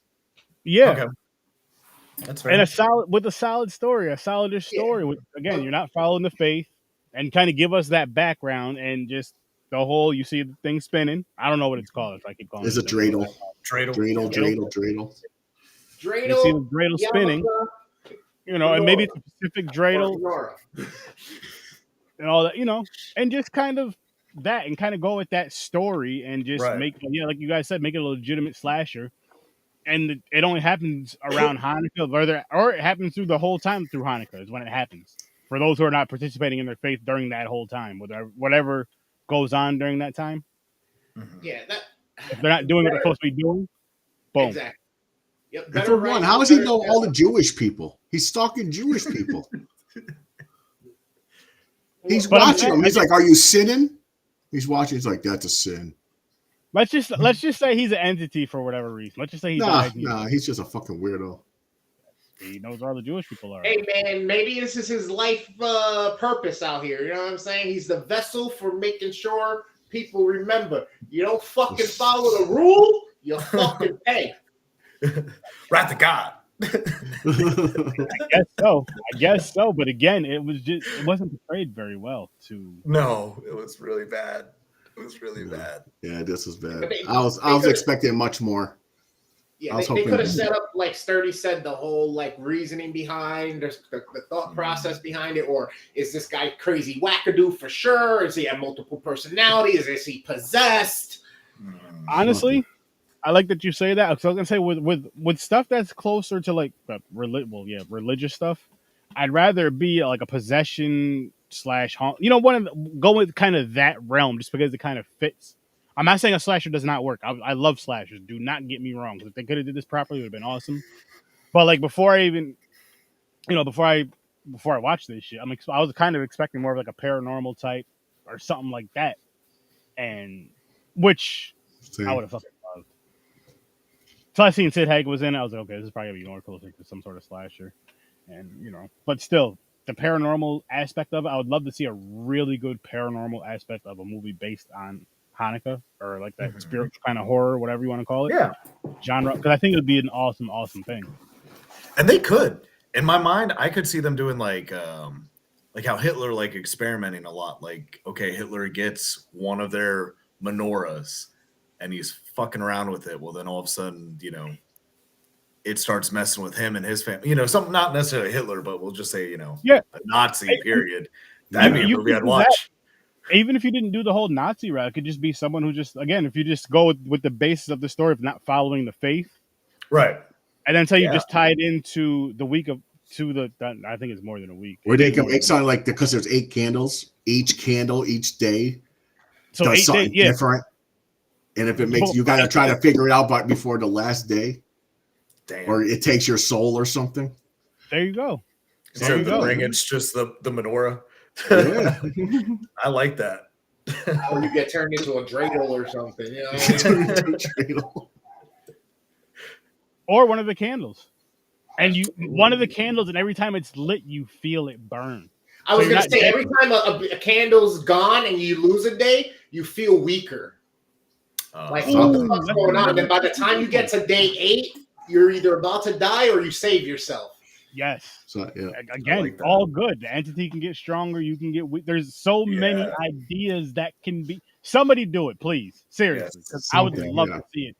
Yeah. Okay. That's fair. And a solid story, a solidish story. Again, you're not following the faith, and kind of give us that background and just the whole. You see the thing spinning. I don't know what it's called. If I keep calling it's it a dreidel. Dreidel. You see the dreidel spinning. And maybe it's a specific dreidel and all that. And just kind of that, and kind of go with that story, and just make like you guys said, make it a legitimate slasher. And it only happens around Hanukkah, or it happens through the whole time through Hanukkah is when it happens. For those who are not participating in their faith during that whole time, whatever goes on during that time. Yeah, if they're not doing what they're supposed to be doing, boom. Exactly. Yep. And for one, how does he know all the Jewish people? He's stalking Jewish people. He's watching them. He's like, "Are you sinning?" He's watching. He's like, "That's a sin." Let's just say he's an entity for whatever reason. Let's just say he's just a fucking weirdo. He knows where all the Jewish people are. Hey man, maybe this is his life purpose out here. You know what I'm saying? He's the vessel for making sure people remember. You don't fucking follow the rule, you fucking pay. Wrath of God. I guess so. But again, it wasn't portrayed very well. No, it was really bad. It was really bad. Yeah, this was bad. I was expecting much more. Yeah, they could have set up, like Sturdy said, the whole like reasoning behind the thought process behind it, or is this guy crazy wackadoo for sure? Is he have multiple personalities? Is he possessed? Honestly, I like that you say that. Because I was gonna say with stuff that's closer to like religious stuff, I'd rather be like a possession / go with kind of that realm, just because it kind of fits. I'm not saying a slasher does not work. I love slashers. Do not get me wrong. If they could have did this properly, it would have been awesome. But like before I watched this shit, I was kind of expecting more of like a paranormal type or something like that, and which I would have fucking loved. So I seen Sid Haig was in it. I was like, okay, this is probably gonna be more closer to some sort of slasher, and but still. The paranormal aspect of it, I would love to see a really good paranormal aspect of a movie based on Hanukkah, or like that spiritual kind of horror, whatever you want to call it. Yeah. Genre, because I think it would be an awesome, awesome thing. And they could. In my mind, I could see them doing like how Hitler like experimenting a lot. Like, okay, Hitler gets one of their menorahs and he's fucking around with it. Well, then all of a sudden, it starts messing with him and his family. Something not necessarily Hitler, but we'll just say, a Nazi period. That'd be a movie I'd watch. Even if you didn't do the whole Nazi route, it could just be someone who just, again, if you just go with the basis of the story of not following the faith. Right. And then you just tie it into the week I think it's more than a week. Where they can make something like because there's 8 candles, each candle each day so does something different. And if it makes you gotta try to figure it out before the last day. Damn. Or it takes your soul or something. There you go. Instead of the ring, it's just the menorah. Yeah. I like that. Or you get turned into a dreidel or something. Or one of the candles. And one of the candles, and every time it's lit, you feel it burn. I was going to say, every time a candle's gone and you lose a day, you feel weaker. Like, what the fuck's going on? And by the time you get to day 8, you're either about to die or you save yourself. Yes. So, yeah. Again, like all good. The entity can get stronger. You can get weak. There's so many ideas that can be. Somebody do it, please. Seriously. Because I would love to see it.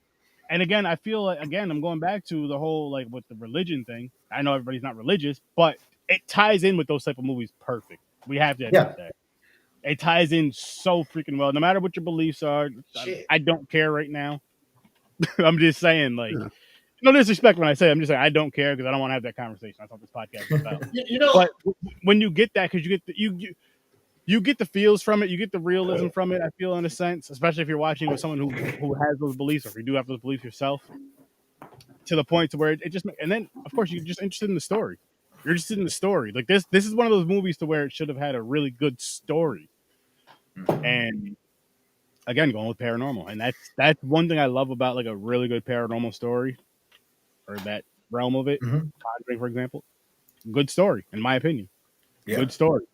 And again, I feel like, I'm going back to the whole, like, with the religion thing. I know everybody's not religious, but it ties in with those type of movies perfect. We have to admit that. It ties in so freaking well. No matter what your beliefs are, I don't care right now. I'm just saying, like, no disrespect when I say it. I'm just saying I don't care because I don't want to have that conversation. That's what this podcast is about. But when you get that, because you get you get the feels from it, you get the realism from it. I feel in a sense, especially if you're watching with someone who has those beliefs, or if you do have those beliefs yourself, to the point to where it just. And then, of course, you're just interested in the story. You're interested in the story. Like this is one of those movies to where it should have had a really good story. And again, going with paranormal, and that's one thing I love about like a really good paranormal story, or that realm of it. Conjuring, for example, good story in my opinion. Good story.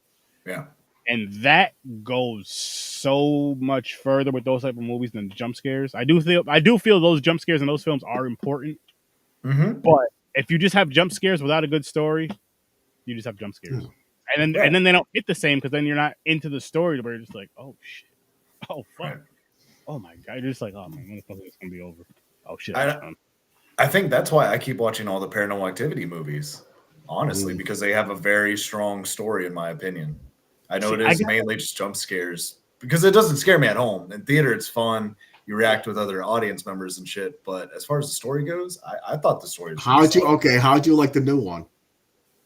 Yeah. And that goes so much further with those type of movies than jump scares. I do feel those jump scares in those films are important. But if you just have jump scares without a good story, you just have jump scares. And then they don't hit the same because then you're not into the story where you're just like, oh shit. Oh fuck. Oh my god. You're just like, oh man, when the fuck is this gonna be over? Oh shit. I think that's why I keep watching all the Paranormal Activity movies, honestly, because they have a very strong story, in my opinion. I know it is mainly just jump scares because it doesn't scare me at home. In theater, it's fun. You react with other audience members and shit. But as far as the story goes, I thought the story was how'd you like the new one?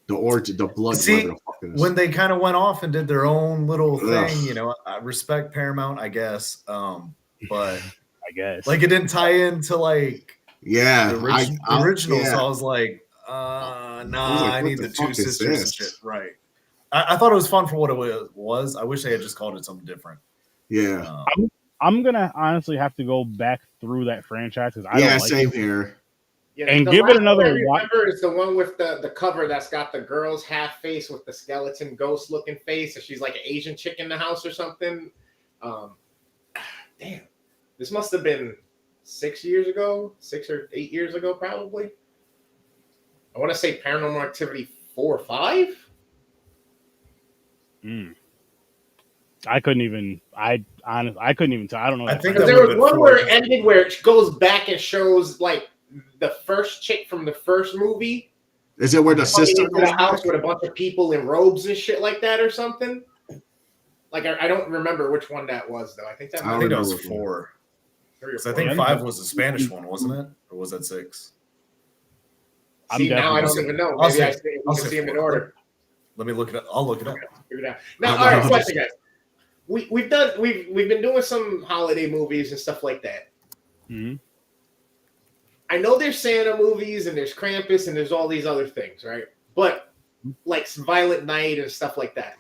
The origin, the blood. See, when they kind of went off and did their own little thing, I respect Paramount, I guess. But I guess like it didn't tie into like the original. Yeah. So I was like, I need the two sisters and shit. Right. I thought it was fun for what it was. I wish they had just called it something different. Yeah. I'm gonna honestly have to go back through that franchise because I don't like same it. Here. Yeah, and give it another watch. Remember, it's the one with the cover that's got the girl's half face with the skeleton ghost looking face, and she's like an Asian chick in the house or something. Damn, this must have been 6 years ago, 6 or 8 years ago, probably. I want to say Paranormal Activity 4 or 5. I couldn't even. I couldn't even tell. I don't know. I think there was one where it ended where it goes back and shows like the first chick from the first movie. Is it where the sister goes to the house with a bunch of people in robes and shit like that or something? Like I don't remember which one that was though. I think that was 4. I think 5 was the Spanish one, wasn't it? Or was that 6? See, now I don't even know. Maybe I'll see them in order. Let me look it up. I'll look it up. Figure it out. Now, all right, question, guys. We've been doing some holiday movies and stuff like that. I know there's Santa movies and there's Krampus and there's all these other things, right? But like Violent Night and stuff like that.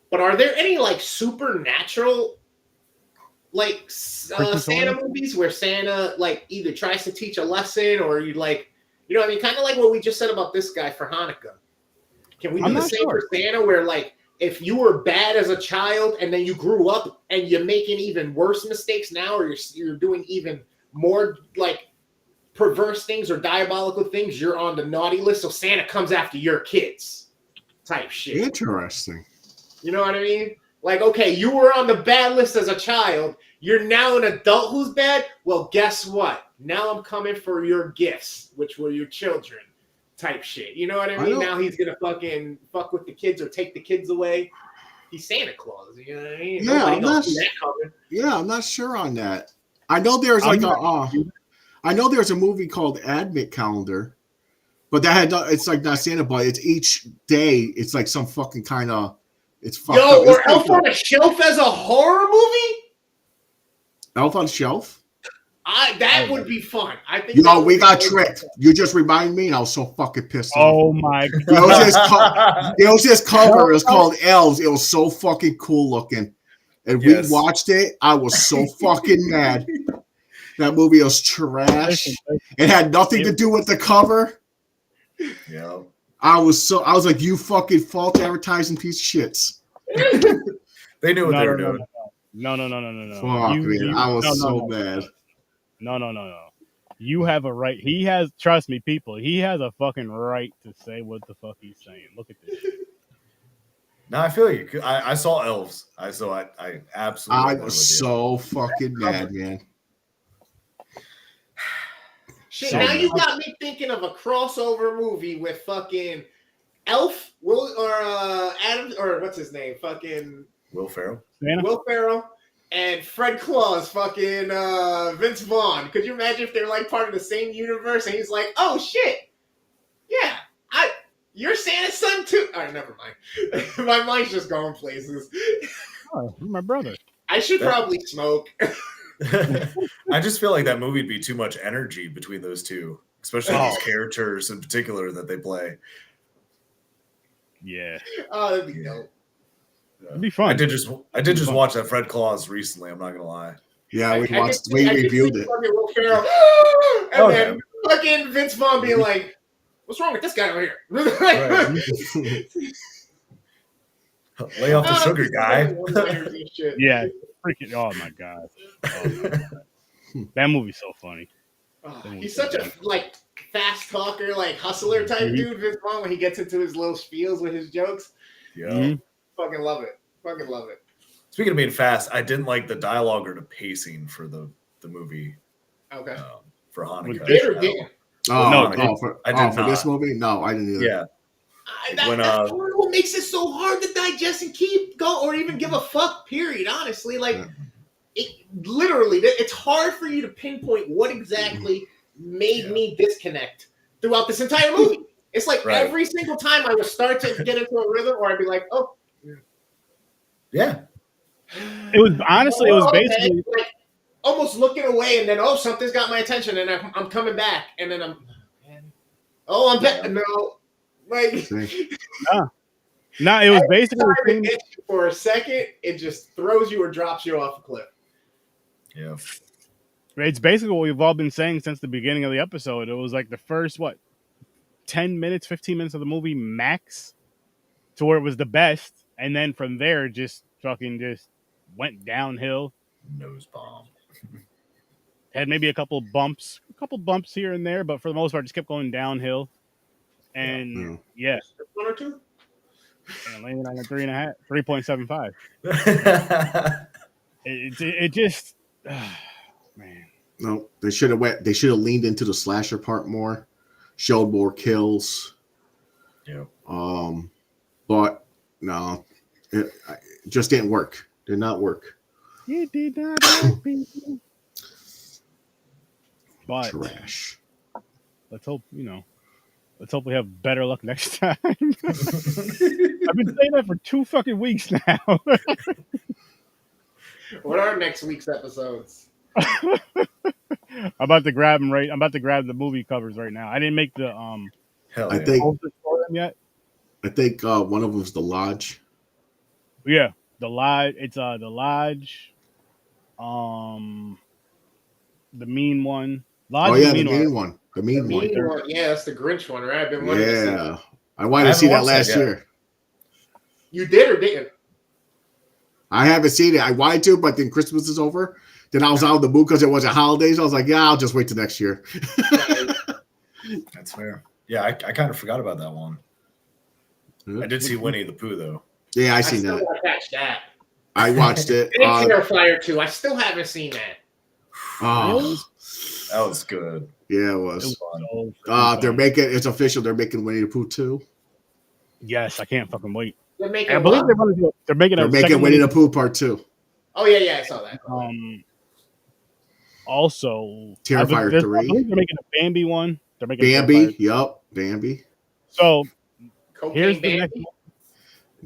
But are there any like supernatural like Santa movies where Santa like either tries to teach a lesson or you like, you know what I mean? Kind of like what we just said about this guy for Hanukkah. Can we do the same for Santa where like if you were bad as a child and then you grew up and you're making even worse mistakes now or you're doing even more like perverse things or diabolical things, you're on the naughty list. So Santa comes after your kids, type shit. Interesting. You know what I mean? Like, okay, you were on the bad list as a child. You're now an adult who's bad. Well, guess what? Now I'm coming for your gifts, which were your children, type shit. You know what I mean? Now he's gonna fucking fuck with the kids or take the kids away. He's Santa Claus. You know what I mean? Yeah, I'm not sure on that. I know there's I know there's a movie called Advent Calendar, but it's like not Santa, but it's each day. It's like some fucking kind of. It's fucked up. Or Elf on a Shelf as a horror movie? Elf on a Shelf? That would be fun. I think. We got tricked. You just reminded me, and I was so fucking pissed off. Oh my god! There was this cover. It was called Elves. It was so fucking cool looking, and we watched it. I was so fucking mad. That movie was trash. It had nothing to do with the cover. Yeah. I was like, you fucking false advertising piece of shits. They knew what they were doing. No. Fuck, man. I was so mad. No. You have a right. He has, trust me, people, he has a fucking right to say what the fuck he's saying. Look at this shit. No, I feel you. I saw Elves. I absolutely. I was so fucking mad, man. Shit, now you got me thinking of a crossover movie with fucking Elf, Adam, or what's his name? Fucking Will Ferrell. Will Ferrell and Fred Claus, fucking Vince Vaughn. Could you imagine if they're like part of the same universe and he's like, oh shit, yeah, you're Santa's son too. All right, never mind. My mind's just going places. Oh, my brother. I should probably smoke. I just feel like that movie would be too much energy between those two, especially these characters in particular that they play. Yeah. Oh, that'd be dope. It'd be fun. I did just watch that Fred Claus recently. I'm not gonna lie. Yeah, we reviewed it. Will Ferrell, and then fucking Vince Vaughn being like, "What's wrong with this guy over here?" Lay off the sugar, guy. Yeah. Freaking! Oh my god! That movie's so funny. He's such a fast talker, hustler type dude. Vince Vaughn, when he gets into his little spiels with his jokes, fucking love it. Fucking love it. Speaking of being fast, I didn't like the dialogue or the pacing for the movie. Okay. For Hanukkah. For this movie, no, I didn't either. Yeah. That's what makes it so hard to digest and keep going, or even give a fuck. Period. Honestly, it's hard for you to pinpoint what exactly made me disconnect throughout this entire movie. It's like every single time I would start to get into a rhythm, or I'd be like, "Oh, yeah." It was honestly, it was basically like almost looking away, and then something's got my attention, and I'm coming back, and then I'm back. No. It was basically for a second, it just throws you or drops you off a cliff. Yeah. It's basically what we've all been saying since the beginning of the episode. It was like the first 10 minutes, 15 minutes of the movie max to where it was the best, and then from there just went downhill. Nose bomb. Had maybe a couple bumps here and there, but for the most part just kept going downhill. And one or two. And landed on a 3.75. It just, man. No, they should have leaned into the slasher part more, showed more kills. Yeah. But no, it just didn't work. Did not work. It did not work, people. But trash. Let's hope we have better luck next time. I've been saying that for 2 fucking weeks now. What are next week's episodes? I'm about to grab them I'm about to grab the movie covers right now. I didn't make the I think yet. I think one of them is The Lodge. Yeah, The Lodge. It's The Lodge. The Mean One. Lodge the Mean One. The mean one. Yeah, that's the Grinch one, right? I've been wanting to see that. I wanted to see that last year. You did or didn't? I haven't seen it. I wanted to, but then Christmas is over. Then I was out of the mood because it wasn't holidays. I was like, yeah, I'll just wait till next year. That's fair. Yeah, I kind of forgot about that one. I did see Winnie the Pooh though. Yeah, I I seen still that. gotta catch that. I watched it. And Terrifier 2. I still haven't seen that. Oh, That was good. yeah, it was. fun. They're making it's official. They're making Winnie the Pooh 2. Yes, I can't fucking wait. They're making I believe what? they're making They're a making second Winnie the Pooh Part 2. Oh yeah, I saw that. Also, Terrifier 3. I believe they're making a Bambi one. They're making Bambi. Yup, Bambi. So Cocaine here's the Bambi? next.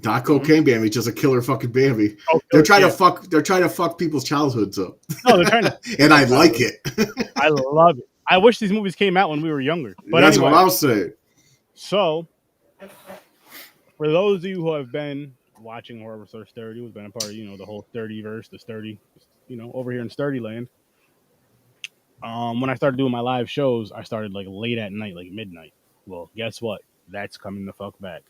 Not cocaine Bambi, just a killer fucking Bambi. Oh, They're trying yeah. to fuck. They're trying to fuck people's childhoods up. No, they're trying to. And I like it. I love it. I wish these movies came out when we were younger. But That's anyway, what I'll say. So, for those of you who have been watching Horror with Sir Sturdy, who's been a part of the whole Sturdyverse, the Sturdy, over here in Sturdy Land. When I started doing my live shows, I started like late at night, like midnight. Well, guess what? That's coming the fuck back.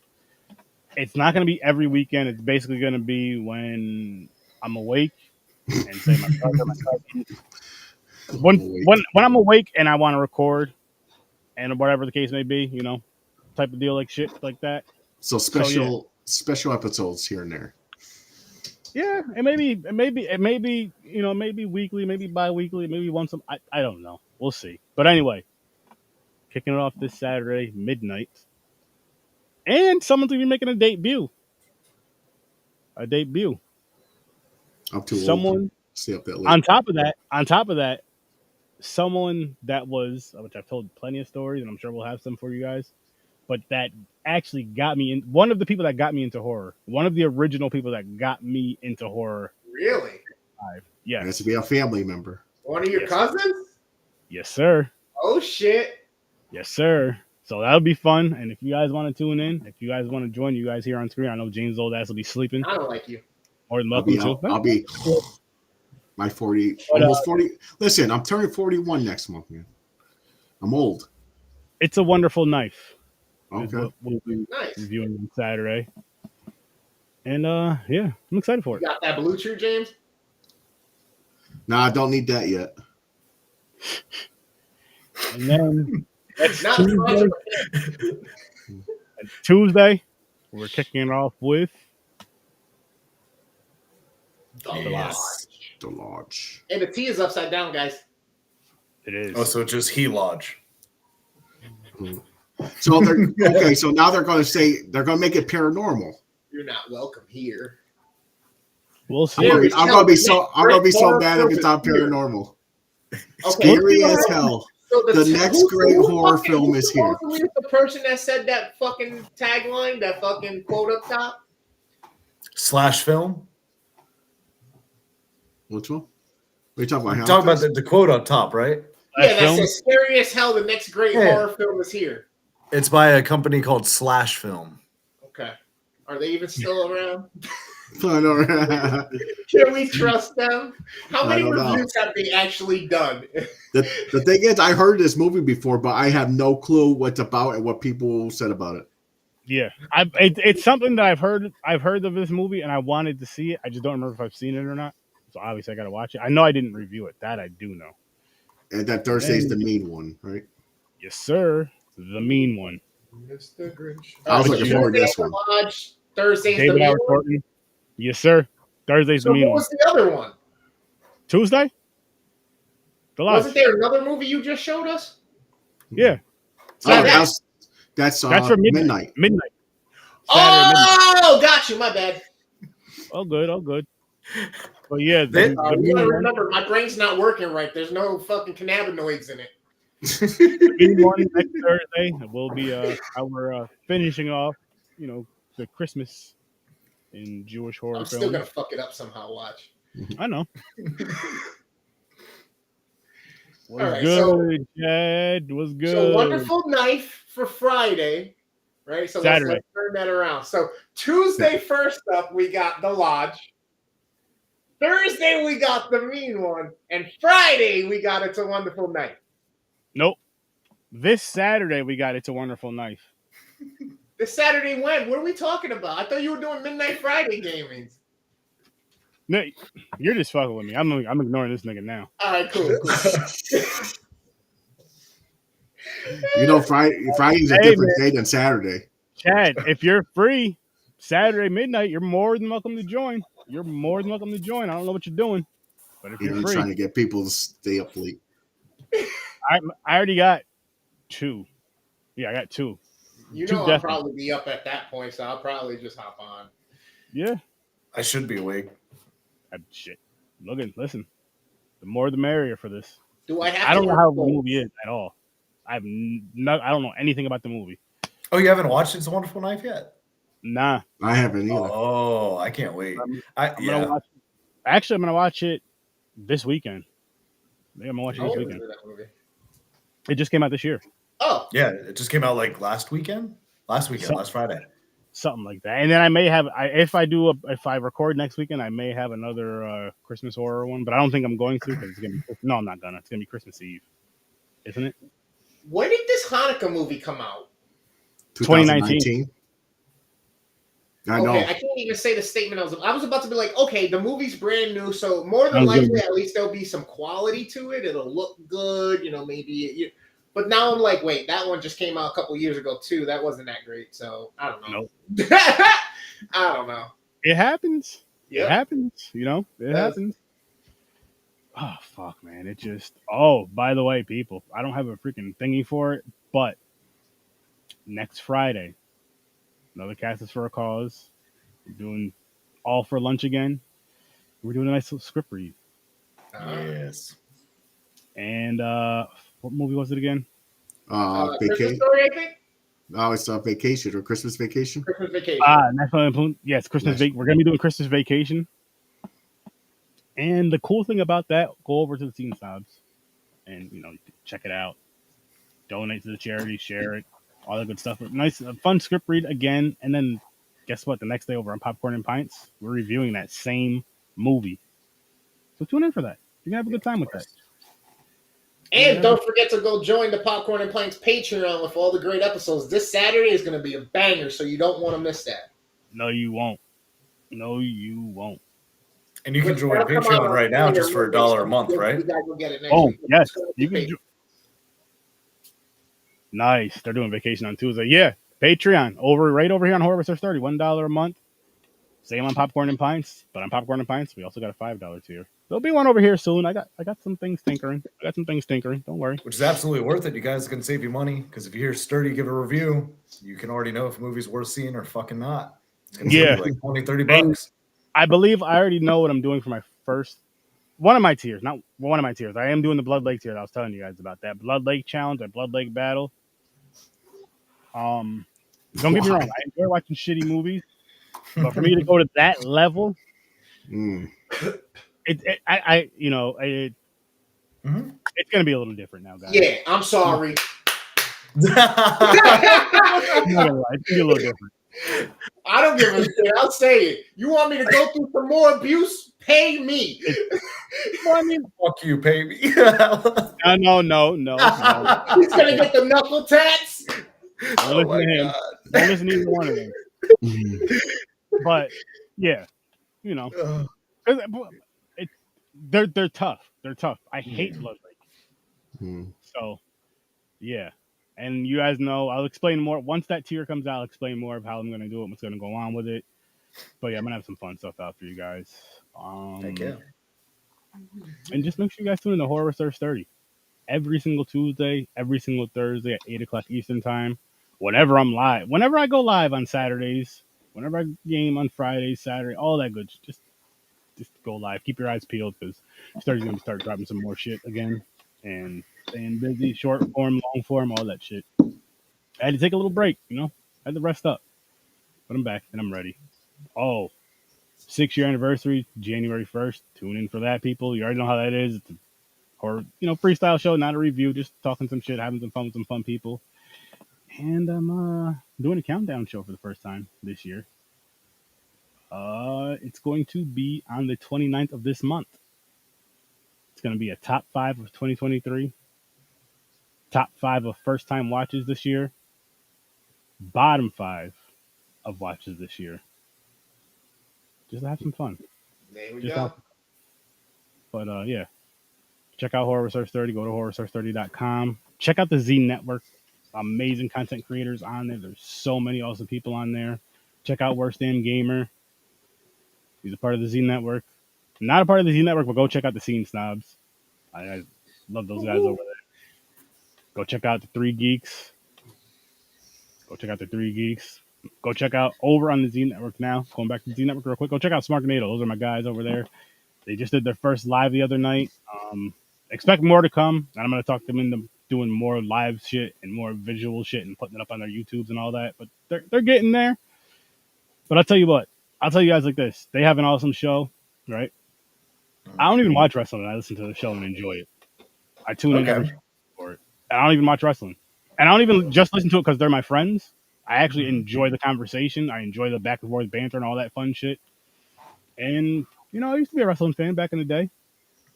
It's not going to be every weekend. It's basically going to be when I'm awake and say my brother, my cousin. When I'm awake and I want to record and whatever the case may be, type of deal, like shit like that. So special episodes here and there. Yeah, it may be, maybe weekly, maybe bi-weekly, maybe once. I don't know. We'll see. But anyway, kicking it off this Saturday midnight, and someone's gonna be making a debut. I'm too old. Stay up that late. On top of that, someone that was, which I've told plenty of stories, and I'm sure we'll have some for you guys, but that actually got me in. One of the people that got me into horror. One of the original people that got me into horror. Really? Yes. It has to be a family member. One of your cousins? Yes, sir. Oh shit. Yes, sir. So that'll be fun. And if you guys want to tune in, if you guys want to join, you guys here on screen. I know James' old ass will be sleeping. I don't like you. More than welcome to. I'll be my 40, almost 40. Listen, I'm turning 41 next month, man. I'm old. It's a Wonderful Knife. Okay. We'll be reviewing on Saturday. And yeah, I'm excited for it. You got that Blue Chew, James? Nah, I don't need that yet. And then Tuesday, we're kicking it off with The Lodge. And the T is upside down, guys. It is. Oh, so just He Lodge. So they're okay. So now they're going to make it paranormal. You're not welcome here. We'll see. I'm going to be so mad if it's not paranormal. Okay. Scary as hell. So the next great horror film is here. The person that said that fucking tagline, that fucking quote up top. Slash film. Which one? What are you talking about? You're talking about the quote on top, right? Yeah, that says scary as hell. The next great horror film is here. It's by a company called Slash Film. Okay. Are they even still around? I Can we trust them? How many reviews have they actually done? The thing is, I heard this movie before, but I have no clue what it's about and what people said about it. Yeah, it's something that I've heard. I've heard of this movie, and I wanted to see it. I just don't remember if I've seen it or not. So obviously, I got to watch it. I know I didn't review it. That I do know. And that Thursday's the mean one, right? Yes, sir. The mean one. Mr. Grinch. I was looking forward to this one. Thursday's David the mean one. Yes, sir. Thursday's the mean one. What was the other one? Tuesday? The Lodge. Wasn't there another movie you just showed us? Yeah. That's for midnight. Midnight. Oh, got you. My bad. All good. But yeah, you gotta remember, my brain's not working right. There's no fucking cannabinoids in it. The mean one next Thursday will be how we're finishing off, the Christmas in Jewish horror I'm films. still gonna fuck it up somehow. Watch. I know. All right, good, Chad? Was good. So Wonderful Knife for Friday, right? So let's turn that around. So Tuesday, first up, we got The Lodge. Thursday, we got The Mean One. And Friday, we got It's a Wonderful Knife. Nope. This Saturday, we got It's a Wonderful Knife. This Saturday when? What are we talking about? I thought you were doing Midnight Friday gamings. No, you're just fucking with me. I'm ignoring this nigga now. All right, cool. You know, Friday's a different day than Saturday. Chad, if you're free Saturday midnight, you're more than welcome to join. I don't know what you're doing, but if you're He's free, trying to get people to stay up late. I already got 2. Yeah, I got 2. You 2 know, I'll definitely. probably be up at that point, so I'll probably just hop on. Yeah. I should be awake. Shit. Listen. The more the merrier for this. Do I have? I don't know how the movie is at all. I don't know anything about the movie. Oh, you haven't watched It's a Wonderful Life yet? Nah. I haven't either. Oh, I can't wait. I'm gonna watch it this weekend. I think I'm gonna watch it this weekend. It just came out this year. Oh. Yeah, it just came out like last weekend? Last Friday. Something like that. And then I may have, if I record next weekend, I may have another Christmas horror one, but I don't think I'm going to because it's gonna be. No, I'm not gonna. It's gonna be Christmas Eve, isn't it? When did this Hanukkah movie come out? 2019. I know. Okay, I can't even say the statement I was about to be like, okay, the movie's brand new, so more than likely, at least there'll be some quality to it. It'll look good, maybe. But now I'm like, wait, that one just came out a couple years ago too. That wasn't that great, so I don't know. Nope. I don't know. It happens. Yep. It happens. It happens. Oh fuck, man! It just. Oh, by the way, people, I don't have a freaking thingy for it, but next Friday, another Cast is for a Cause. We're doing All for Lunch again. We're doing a nice little script read. Yes. And what movie was it again? Vacation. Story, I think. No, it's Vacation or Christmas Vacation. Christmas Vacation. Yes, Christmas Vacation. We're gonna be doing Christmas Vacation. And the cool thing about that, go over to the Scene Snobs, and check it out. Donate to the charity, share it, all that good stuff. Nice, fun script read again, and then guess what? The next day over on Popcorn and Pints, we're reviewing that same movie. So tune in for that. You're gonna have a good time with that. And don't forget to go join the Popcorn and Planks Patreon with all the great episodes. This Saturday is going to be a banger, so you don't want to miss that. No, you won't. And you can join Patreon right now just for $1 a month, right? You guys will get it next Oh, week. yes. You can. Nice. They're doing Vacation on Tuesday. Yeah. Patreon. Right over here on Horror with Sir Sturdy. $1 a month. Same on Popcorn and Pints. But on Popcorn and Pints, we also got a $5 tier. There'll be one over here soon. I got some things tinkering. Don't worry. Which is absolutely worth it. You guys can save you money because if you hear Sturdy give a review, you can already know if a movie's worth seeing or fucking not. It's gonna save you like 20, 30 bucks. I believe I already know what I'm doing for my first one of my tiers. Not one of my tiers. I am doing the Blood Lake tier. I was telling you guys about that Blood Lake challenge, that Blood Lake battle. Don't get me wrong. I enjoy watching shitty movies, but for me to go to that level, it's gonna be a little different now, guys. Yeah, I'm sorry. I'm not gonna lie, it's gonna be a little different. I don't give a shit. I'll say it. You want me to go through some more abuse? Pay me. Well, I mean, fuck you, pay me. No. He's gonna get the knuckle tats. Don't listen to him. Don't listen to either one of them. But yeah, they're tough. They're tough. I hate Blood Lake. So yeah. And you guys know, I'll explain more. Once that tier comes out, I'll explain more of how I'm going to do it, what's going to go on with it. But yeah, I'm going to have some fun stuff out for you guys. Thank you. And just make sure you guys tune in to Horror with Sir Sturdy. Every single Tuesday, every single Thursday at 8 o'clock Eastern Time. Whenever I'm live. Whenever I go live on Saturdays. Whenever I game on Fridays, Saturday, all that good. Just go live. Keep your eyes peeled because Sturdy's going to start dropping some more shit again. And staying busy, short form, long form, all that shit. I had to take a little break, I had to rest up. But I'm back and I'm ready. 6-year anniversary, January 1st. Tune in for that, people. You already know how that is. It's a horror, freestyle show, not a review, just talking some shit, having some fun with some fun people. And I'm doing a countdown show for the first time this year. It's going to be on the 29th of this month. It's going to be a top 5 of 2023. Top 5 of first-time watches this year. Bottom 5 of watches this year. Just have some fun. There we Just go. out. But yeah, check out Horror with Sir Sturdy. Go to horrorwithsir.com. Check out the Z Network. Amazing content creators on there. There's so many awesome people on there. Check out Worst Damn Gamer. He's a part of the Z Network. Not a part of the Z Network, but go check out the Scene Snobs. I love those guys over there. Go check out the Three Geeks. Go check out the Three Geeks. Go check out over on the Z Network now. Going back to the Z Network real quick. Go check out Smart Tornado. Those are my guys over there. They just did their first live the other night. Expect more to come. And I'm going to talk them into doing more live shit and more visual shit and putting it up on their YouTubes and all that. But they're getting there. But I'll tell you what. I'll tell you guys like this. They have an awesome show, right? I don't even watch wrestling. I listen to the show and enjoy it. I tune in every show for it. And I don't even watch wrestling. And I don't even just listen to it because they're my friends. I actually enjoy the conversation. I enjoy the back and forth banter and all that fun shit. And, you know, I used to be a wrestling fan back in the day.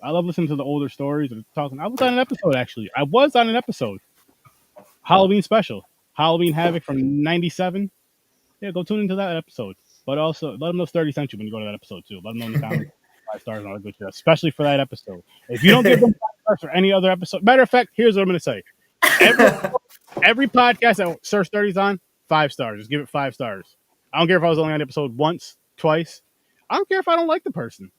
I love listening to the older stories and talking. I was on an episode, actually. I was on an episode. Halloween special. Halloween Havoc from 97. Yeah, go tune into that episode. But also, let them know Sturdy sent you when you go to that episode, too. Let them know in the comments. 5 stars and all that good shit, especially for that episode. If you don't give them 5 stars for any other episode, matter of fact, here's what I'm going to say. Every podcast that Sir Sturdy's on, 5 stars. Just give it 5 stars. I don't care if I was only on episode once, twice. I don't care if I don't like the person.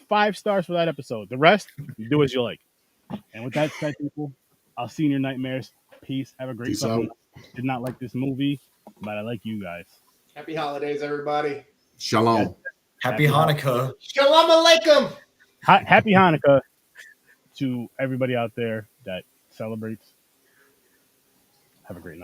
5 stars for that episode. The rest, do as you like. And with that said, people, I'll see you in your nightmares. Peace. Have a great fucking night. Did not like this movie, but I like you guys. Happy holidays, everybody. Shalom. Happy Hanukkah. Shalom alaikum. Happy Hanukkah to everybody out there that celebrates. Have a great night.